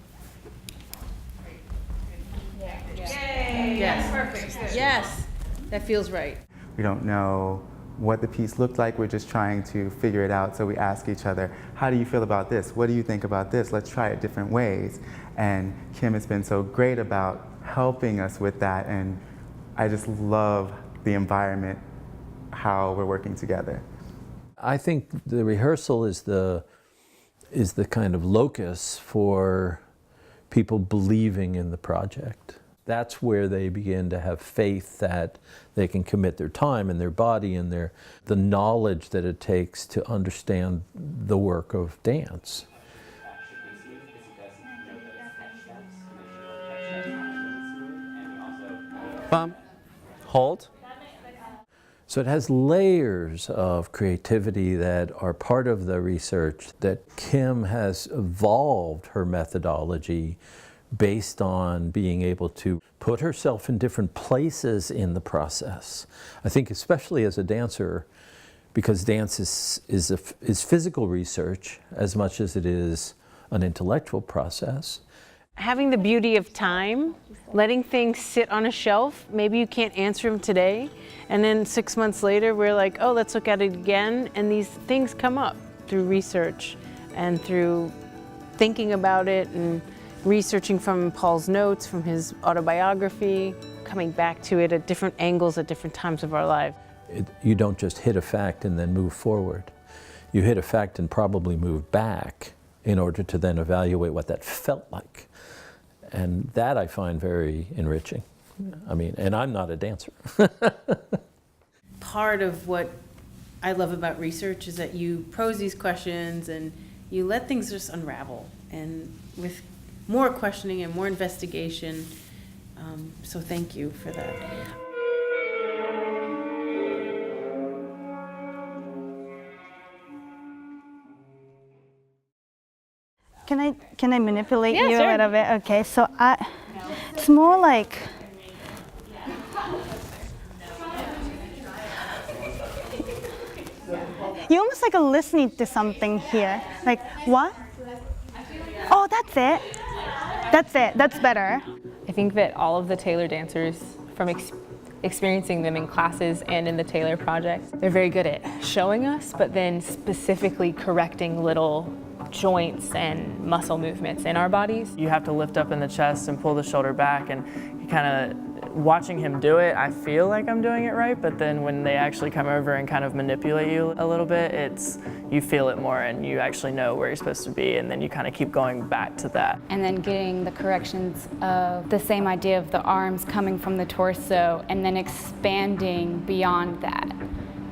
Yeah. Yes. Perfect. Yes. That feels right. We don't know what the piece looked like. We're just trying to figure it out. So we ask each other, how do you feel about this? What do you think about this? Let's try it different ways. And Kim has been so great about helping us with that. And I just love the environment, how we're working together. I think the rehearsal is the kind of locus for people believing in the project. That's where they begin to have faith that they can commit their time and their body and the knowledge that it takes to understand the work of dance. Bump, hold. So it has layers of creativity that are part of the research that Kim has evolved her methodology based on being able to put herself in different places in the process. I think especially as a dancer, because dance is physical research as much as it is an intellectual process. Having the beauty of time, letting things sit on a shelf, maybe you can't answer them today, and then 6 months later we're like, oh, let's look at it again, and these things come up through research and through thinking about it and researching from Paul's notes, from his autobiography, coming back to it at different angles at different times of our life. You don't just hit a fact and then move forward. You hit a fact and probably move back in order to then evaluate what that felt like. And that I find very enriching. I mean, and I'm not a dancer. Part of what I love about research is that you pose these questions and you let things just unravel. And with more questioning and more investigation. So thank you for that. Can I manipulate Yeah, you sure. a little bit? Okay, so it's more like you almost like are listening to something here. Like what? Oh, that's it. That's it. That's better. I think that all of the Taylor dancers, from experiencing them in classes and in the Taylor project, they're very good at showing us, but then specifically correcting little joints and muscle movements in our bodies. You have to lift up in the chest and pull the shoulder back, and you kind of, watching him do it, I feel like I'm doing it right, but then when they actually come over and kind of manipulate you a little bit, you feel it more and you actually know where you're supposed to be, and then you kind of keep going back to that. And then getting the corrections of the same idea of the arms coming from the torso and then expanding beyond that.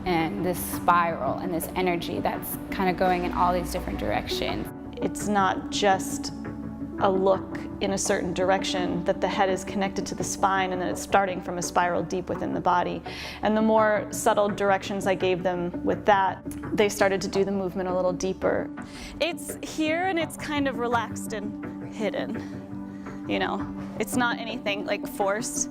And this spiral and this energy that's kind of going in all these different directions. It's not just a look in a certain direction, that the head is connected to the spine and then it's starting from a spiral deep within the body. And the more subtle directions I gave them with that, they started to do the movement a little deeper. It's here and it's kind of relaxed and hidden, you know? It's not anything like forced,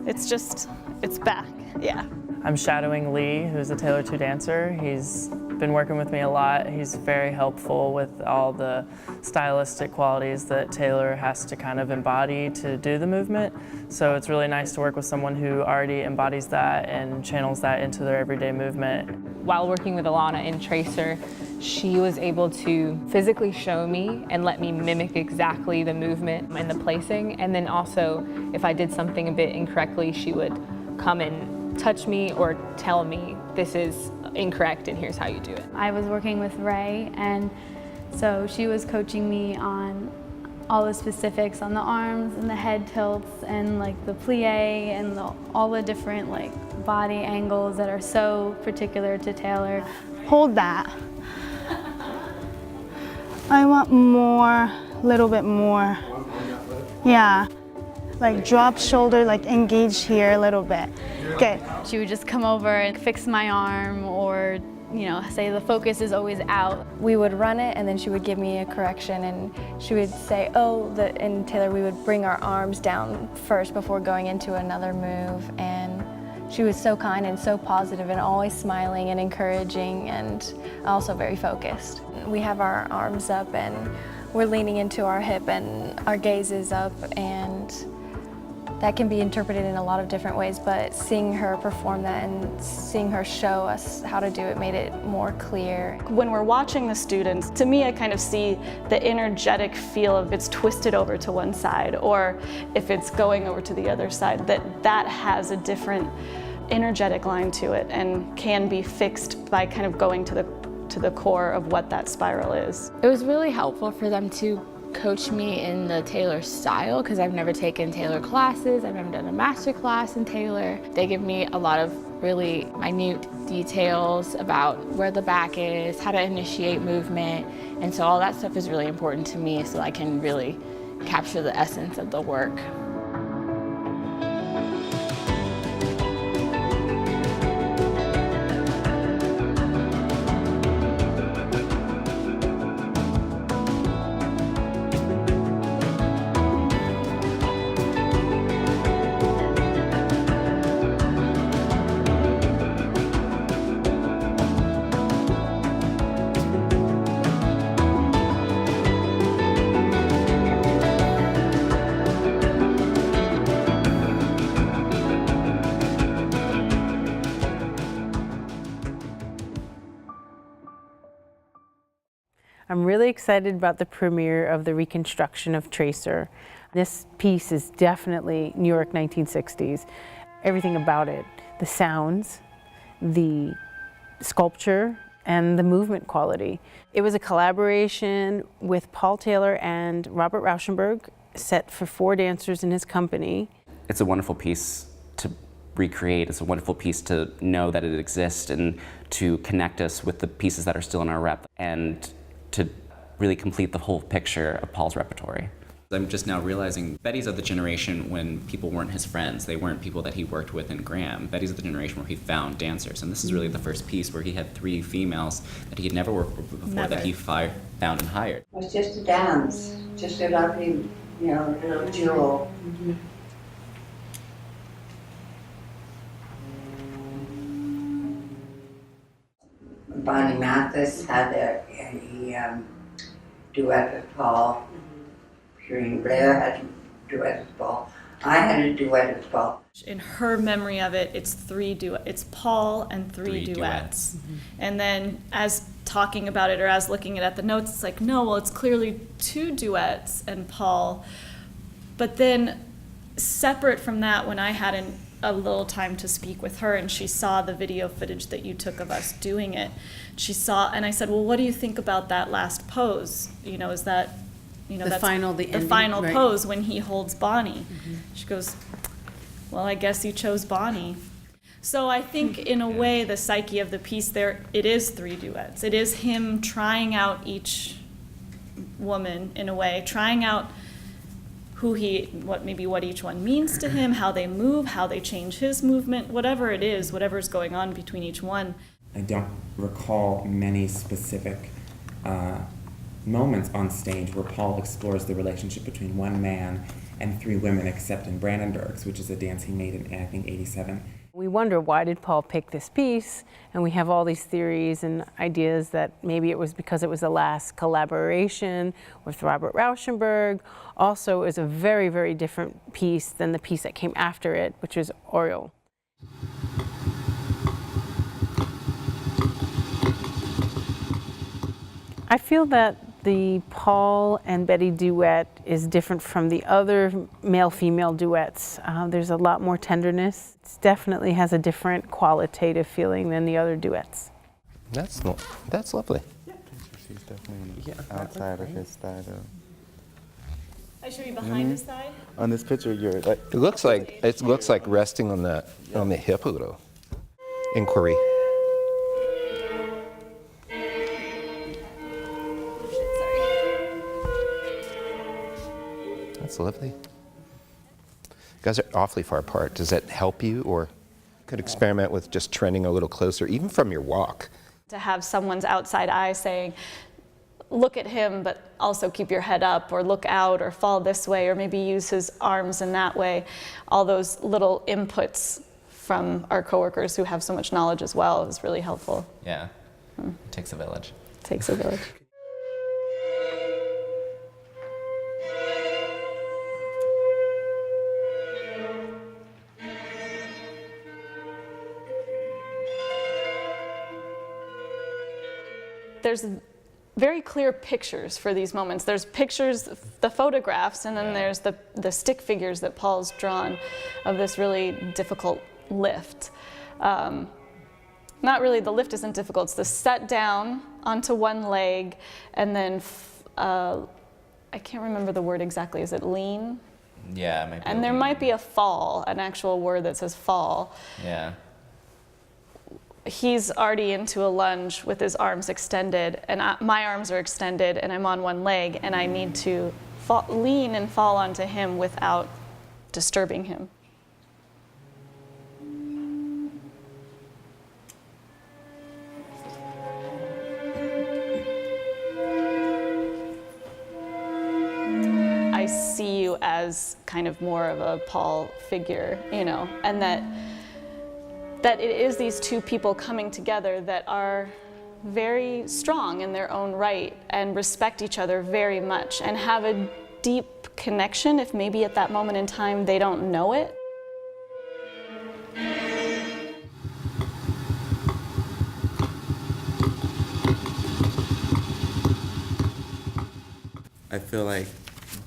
it's just, it's back, yeah. I'm shadowing Lee, who's a Taylor 2 dancer. He's been working with me a lot. He's very helpful with all the stylistic qualities that Taylor has to kind of embody to do the movement. So it's really nice to work with someone who already embodies that and channels that into their everyday movement. While working with Alana in Tracer, she was able to physically show me and let me mimic exactly the movement and the placing. And then also, if I did something a bit incorrectly, she would come and touch me or tell me, this is incorrect and here's how you do it. I was working with Ray, and so she was coaching me on all the specifics on the arms and the head tilts and like the plie and all the different like body angles that are so particular to Taylor. Hold that. I want more, little bit more. Yeah, like drop shoulder, like engage here a little bit. Good. She would just come over and fix my arm or, you know, say the focus is always out. We would run it and then she would give me a correction and she would say, oh, and Taylor, we would bring our arms down first before going into another move. And she was so kind and so positive and always smiling and encouraging and also very focused. We have our arms up and we're leaning into our hip and our gaze is up, and that can be interpreted in a lot of different ways, but seeing her perform that and seeing her show us how to do it made it more clear. When we're watching the students, to me I kind of see the energetic feel of it's twisted over to one side or if it's going over to the other side, that has a different energetic line to it and can be fixed by kind of going to the core of what that spiral is. It was really helpful for them to coach me in the Taylor style because I've never taken Taylor classes, I've never done a master class in Taylor. They give me a lot of really minute details about where the back is, how to initiate movement, and so all that stuff is really important to me so I can really capture the essence of the work. I'm really excited about the premiere of the reconstruction of Tracer. This piece is definitely New York 1960s. Everything about it, the sounds, the sculpture, and the movement quality. It was a collaboration with Paul Taylor and Robert Rauschenberg, set for 4 dancers in his company. It's a wonderful piece to recreate. It's a wonderful piece to know that it exists and to connect us with the pieces that are still in our rep and to really complete the whole picture of Paul's repertory. I'm just now realizing Betty's of the generation when people weren't his friends. They weren't people that he worked with in Graham. Betty's of the generation where he found dancers. And this is really the first piece where he had 3 females that he had never worked with before that he found and hired. It was just a dance, just a lovely, you know, little jewel. Bonnie Mathis had a duet with Paul. Shireen Blair had a duet with Paul. I had a duet with Paul. In her memory of it, it's it's Paul and three duets. Mm-hmm. And then as talking about it or as looking at the notes, it's like, no, well, it's clearly 2 duets and Paul. But then separate from that, when I had a little time to speak with her and she saw the video footage that you took of us doing it, she saw, and I said, well, what do you think about that last pose? You know, is that, you know, the that's final right. pose when he holds Bonnie. Mm-hmm. She goes, well, I guess you chose Bonnie. So I think in a way the psyche of the piece there, it is 3 duets. It is him trying out each woman in a way, trying out what each one means to him, how they move, how they change his movement, whatever it is, whatever's going on between each one. I don't recall many specific moments on stage where Paul explores the relationship between one man and 3 women, except in Brandenburg's, which is a dance he made in, I think, '87. We wonder, why did Paul pick this piece? And we have all these theories and ideas that maybe it was because it was the last collaboration with Robert Rauschenberg. Also, it was a very, very different piece than the piece that came after it, which was Oriole. I feel that the Paul and Betty duet is different from the other male-female duets. There's a lot more tenderness. It definitely has a different qualitative feeling than the other duets. That's lovely. She's definitely outside of his style. I show you behind his thigh. On this picture, you're like. It looks like resting on the hip a little. Inquiry. That's lovely. You guys are awfully far apart. Does that help you, or could experiment with just trending a little closer, even from your walk? To have someone's outside eye saying, look at him, but also keep your head up, or look out, or fall this way, or maybe use his arms in that way. All those little inputs from our coworkers who have so much knowledge as well is really helpful. Yeah, it takes a village. It takes a village. There's very clear pictures for these moments. There's pictures, the photographs, and then there's the stick figures that Paul's drawn of this really difficult lift. Not really, the lift isn't difficult. It's the set down onto one leg, and then I can't remember the word exactly. Is it lean? Yeah, it might be. And there might be a fall, an actual word that says fall. Yeah. He's already into a lunge with his arms extended, and my arms are extended, and I'm on one leg, and I need to lean and fall onto him without disturbing him. I see you as kind of more of a Paul figure, you know, and that it is these two people coming together that are very strong in their own right and respect each other very much and have a deep connection, if maybe at that moment in time they don't know it. I feel like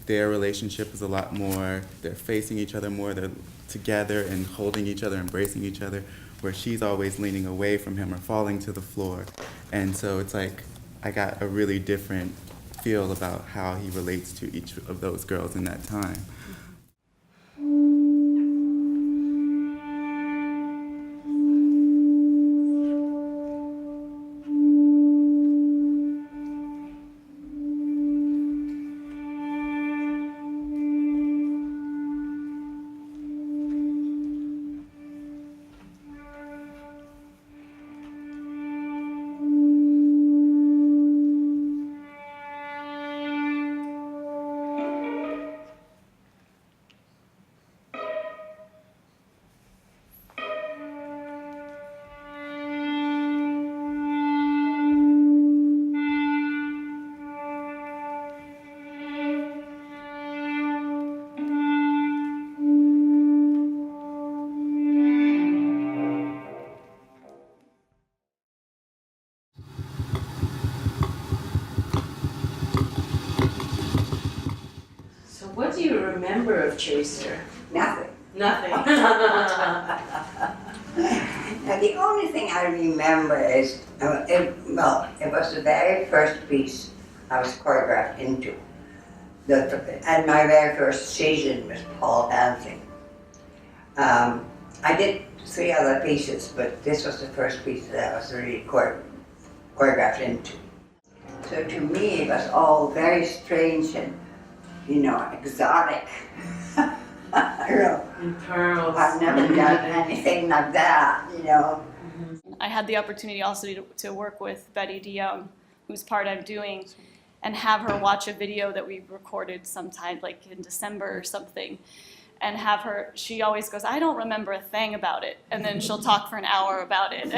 their relationship is a lot more, they're facing each other more, they're together and holding each other, embracing each other, where she's always leaning away from him or falling to the floor. And so it's like I got a really different feel about how he relates to each of those girls in that time. What do you remember of Chaser? Nothing. Nothing. Now, the only thing I remember is, it was the very first piece I was choreographed into. And my very first season was Paul dancing. I did 3 other pieces, but this was the first piece that I was really choreographed into. So to me, it was all very strange and, you know, exotic. And pearls. I've never done anything like that, you know. I had the opportunity also to work with Betty DeYoung, whose part I'm doing, and have her watch a video that we recorded sometime, like in December or something. and have her, she always goes, I don't remember a thing about it. And then she'll talk for an hour about it.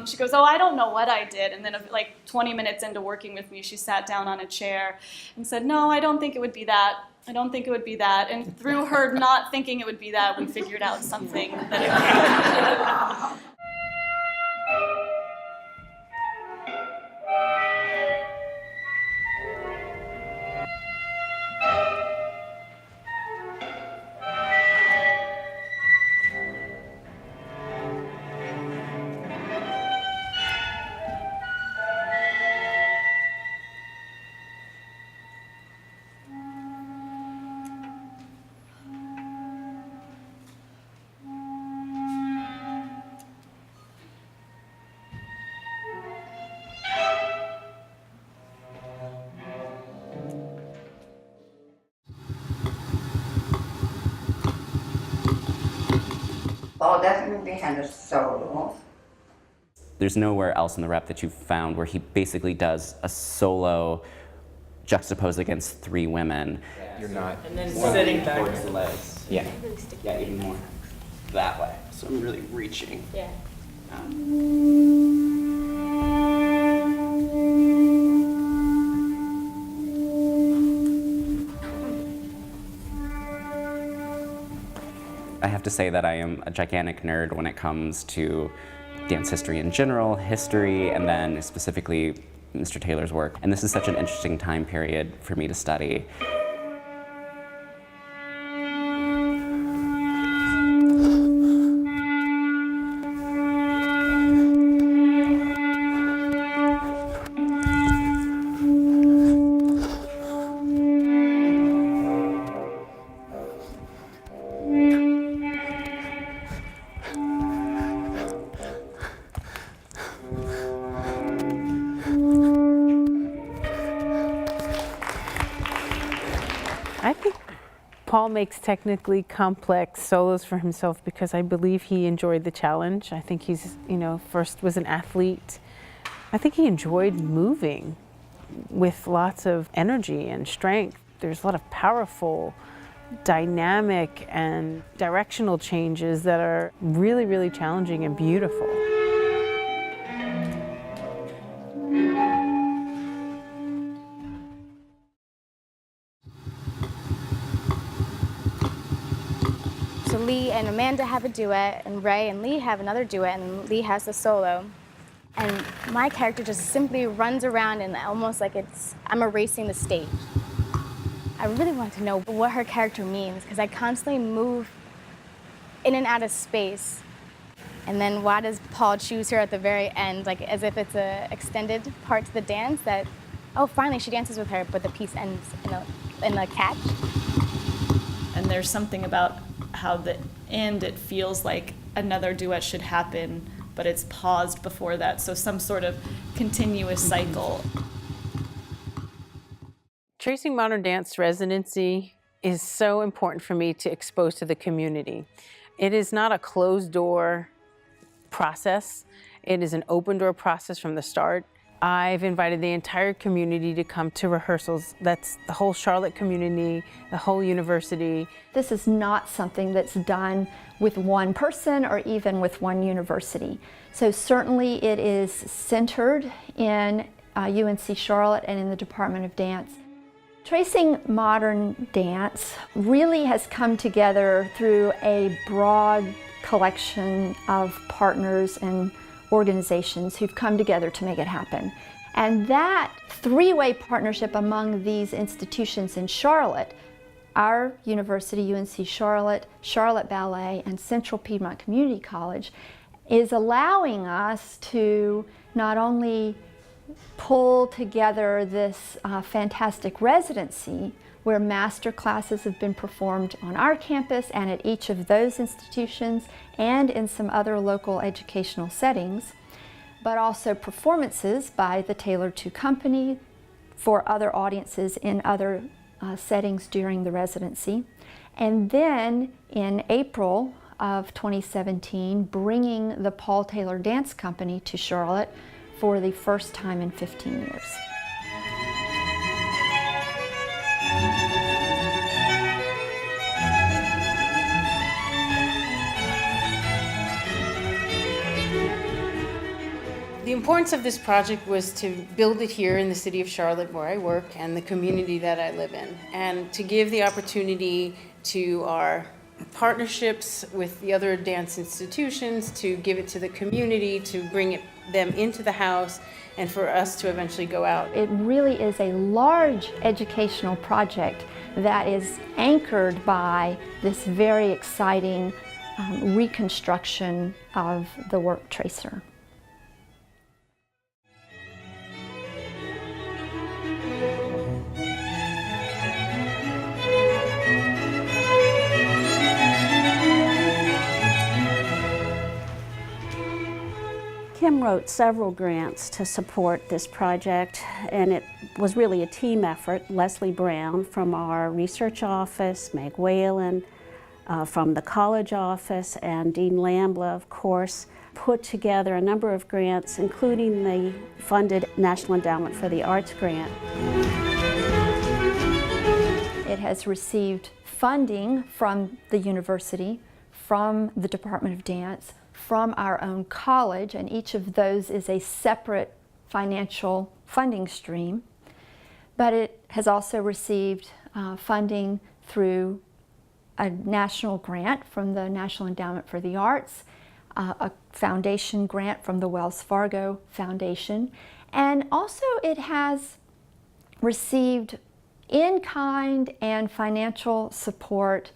She goes, oh, I don't know what I did. And then like 20 minutes into working with me, she sat down on a chair and said, no, I don't think it would be that. I don't think it would be that. And through her not thinking it would be that, we figured out something that Paul definitely had a solo. There's nowhere else in the rep that you've found where he basically does a solo juxtaposed against 3 women. You're not. And then sitting back. Towards the legs. Yeah. Yeah, even more that way. So I'm really reaching. Yeah. I have to say that I am a gigantic nerd when it comes to dance history in general, history, and then specifically Mr. Taylor's work. And this is such an interesting time period for me to study. I think Paul makes technically complex solos for himself because I believe he enjoyed the challenge. I think he's, first was an athlete. I think he enjoyed moving with lots of energy and strength. There's a lot of powerful, dynamic, and directional changes that are really, really challenging and beautiful. So Lee and Amanda have a duet, and Ray and Lee have another duet, and Lee has the solo. And my character just simply runs around and almost like I'm erasing the stage. I really want to know what her character means because I constantly move in and out of space. And then why does Paul choose her at the very end, like as if it's an extended part to the dance that, oh, finally she dances with her, but the piece ends in a catch. And there's something about how the end, it feels like another duet should happen, but it's paused before that, so some sort of continuous cycle. Tracing Modern Dance residency is so important for me to expose to the community. It is not a closed door process. It is an open door process from the start. I've invited the entire community to come to rehearsals. That's the whole Charlotte community, the whole university. This is not something that's done with one person or even with one university. So certainly it is centered in UNC Charlotte and in the Department of Dance. Tracing Modern Dance really has come together through a broad collection of partners and organizations who've come together to make it happen. And that three-way partnership among these institutions in Charlotte, our university, UNC Charlotte, Charlotte Ballet, and Central Piedmont Community College, is allowing us to not only pull together this fantastic residency where master classes have been performed on our campus and at each of those institutions and in some other local educational settings, but also performances by the Taylor II Company for other audiences in other settings during the residency. And then in April of 2017, bringing the Paul Taylor Dance Company to Charlotte for the first time in 15 years. importance of this project was to build it here in the city of Charlotte where I work and the community that I live in, and to give the opportunity to our partnerships with the other dance institutions, to give it to the community, to bring them into the house, and for us to eventually go out. It really is a large educational project that is anchored by this very exciting reconstruction of the work tracer. Kim wrote several grants to support this project, and it was really a team effort. Leslie Brown from our research office, Meg Whalen from the college office, and Dean Lambla, of course, put together a number of grants, including the funded National Endowment for the Arts grant. It has received funding from the university, from the Department of Dance, from our own college, and each of those is a separate financial funding stream. But it has also received funding through a national grant from the National Endowment for the Arts, a foundation grant from the Wells Fargo Foundation, and also it has received in-kind and financial support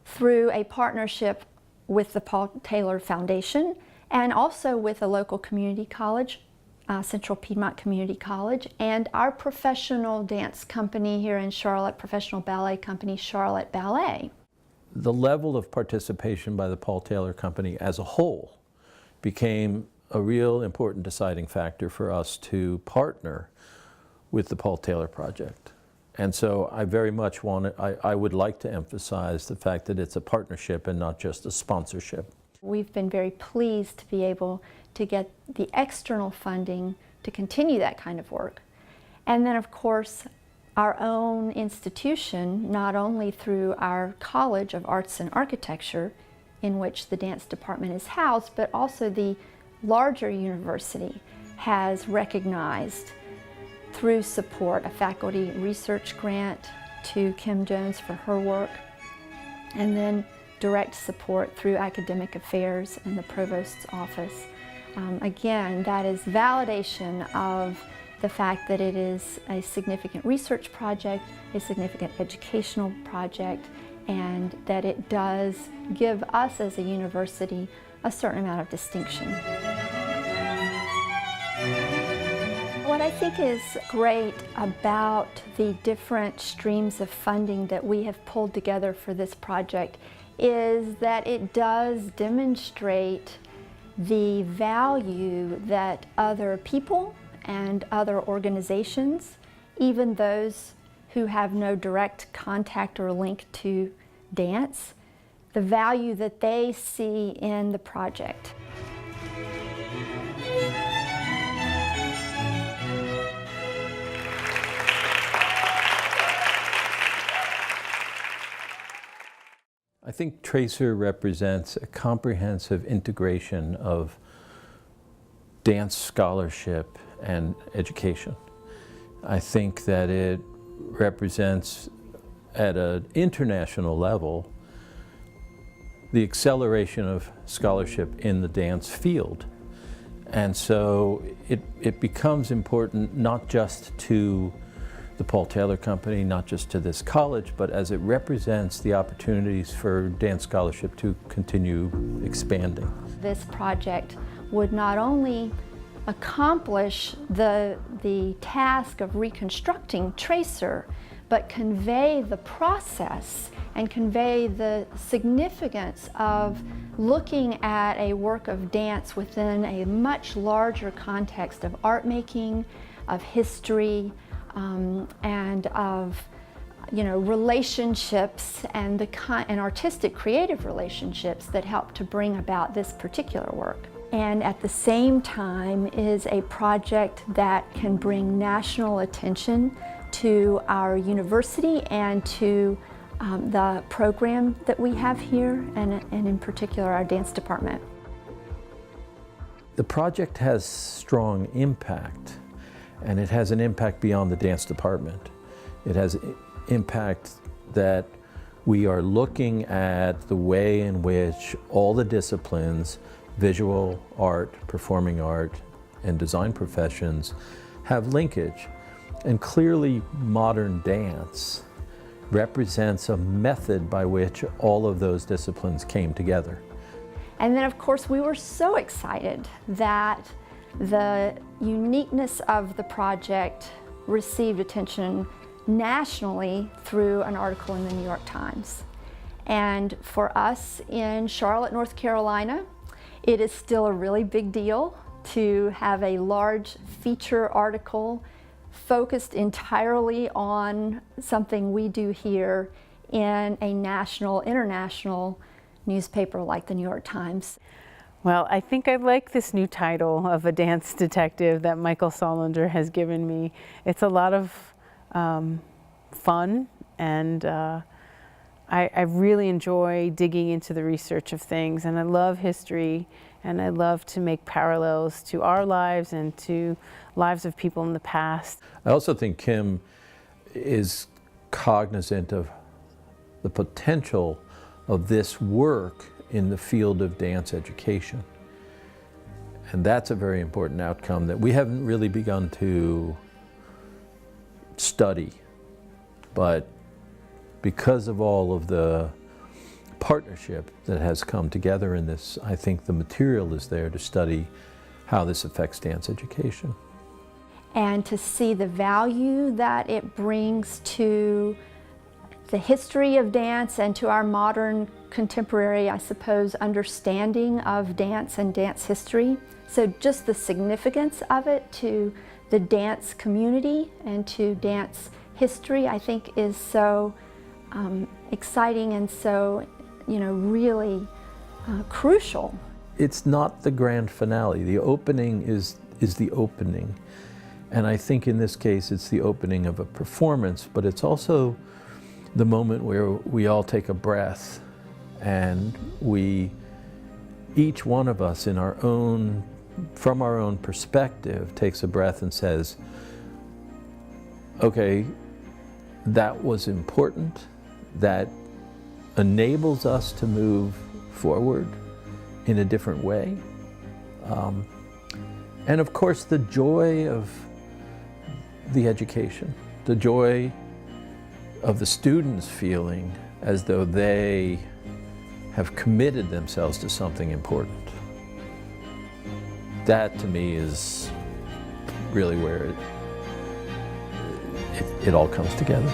through a partnership with the Paul Taylor Foundation and also with a local community college, Central Piedmont Community College, and our professional dance company here in Charlotte, professional ballet company, Charlotte Ballet. The level of participation by the Paul Taylor Company as a whole became a real important deciding factor for us to partner with the Paul Taylor Project. And so I very much I would like to emphasize the fact that it's a partnership and not just a sponsorship. We've been very pleased to be able to get the external funding to continue that kind of work. And then of course, our own institution, not only through our College of Arts and Architecture, in which the dance department is housed, but also the larger university has recognized through support a faculty research grant to Kim Jones for her work, and then direct support through academic affairs and the provost's office. Again, that is validation of the fact that it is a significant research project, a significant educational project, and that it does give us as a university a certain amount of distinction. What I think is great about the different streams of funding that we have pulled together for this project is that it does demonstrate the value that other people and other organizations, even those who have no direct contact or link to dance, the value that they see in the project. I think Tracer represents a comprehensive integration of dance scholarship and education. I think that it represents, at an international level, the acceleration of scholarship in the dance field. And so it becomes important not just to the Paul Taylor Company, not just to this college, but as it represents the opportunities for dance scholarship to continue expanding. This project would not only accomplish the task of reconstructing Tracer, but convey the process and convey the significance of looking at a work of dance within a much larger context of art making, of history, and of relationships and and artistic creative relationships that help to bring about this particular work. And at the same time is a project that can bring national attention to our university and to the program that we have here, and in particular our dance department. the project has strong impact, and it has an impact beyond the dance department. It has impact that we are looking at the way in which all the disciplines, visual art, performing art, and design professions have linkage. And clearly modern dance represents a method by which all of those disciplines came together. And then of course we were so excited that the uniqueness of the project received attention nationally through an article in the New York Times. And for us in Charlotte, North Carolina, it is still a really big deal to have a large feature article focused entirely on something we do here in a national, international newspaper like the New York Times. Well, I think I like this new title of a dance detective that Michael Solinder has given me. It's a lot of fun, and I really enjoy digging into the research of things, and I love history, and I love to make parallels to our lives and to lives of people in the past. I also think Kim is cognizant of the potential of this work in the field of dance education. And that's a very important outcome that we haven't really begun to study. But because of all of the partnership that has come together in this, I think the material is there to study how this affects dance education. And to see the value that it brings to the history of dance and to our modern, contemporary, I suppose, understanding of dance and dance history. So just the significance of it to the dance community and to dance history, I think, is so exciting and so, really crucial. It's not the grand finale. The opening is the opening. And I think in this case, it's the opening of a performance, but it's also the moment where we all take a breath and each one of us from our own perspective, takes a breath and says, okay, that was important, that enables us to move forward in a different way. And of course, the joy of the education, the joy of the students feeling as though they have committed themselves to something important. That to me is really where it all comes together.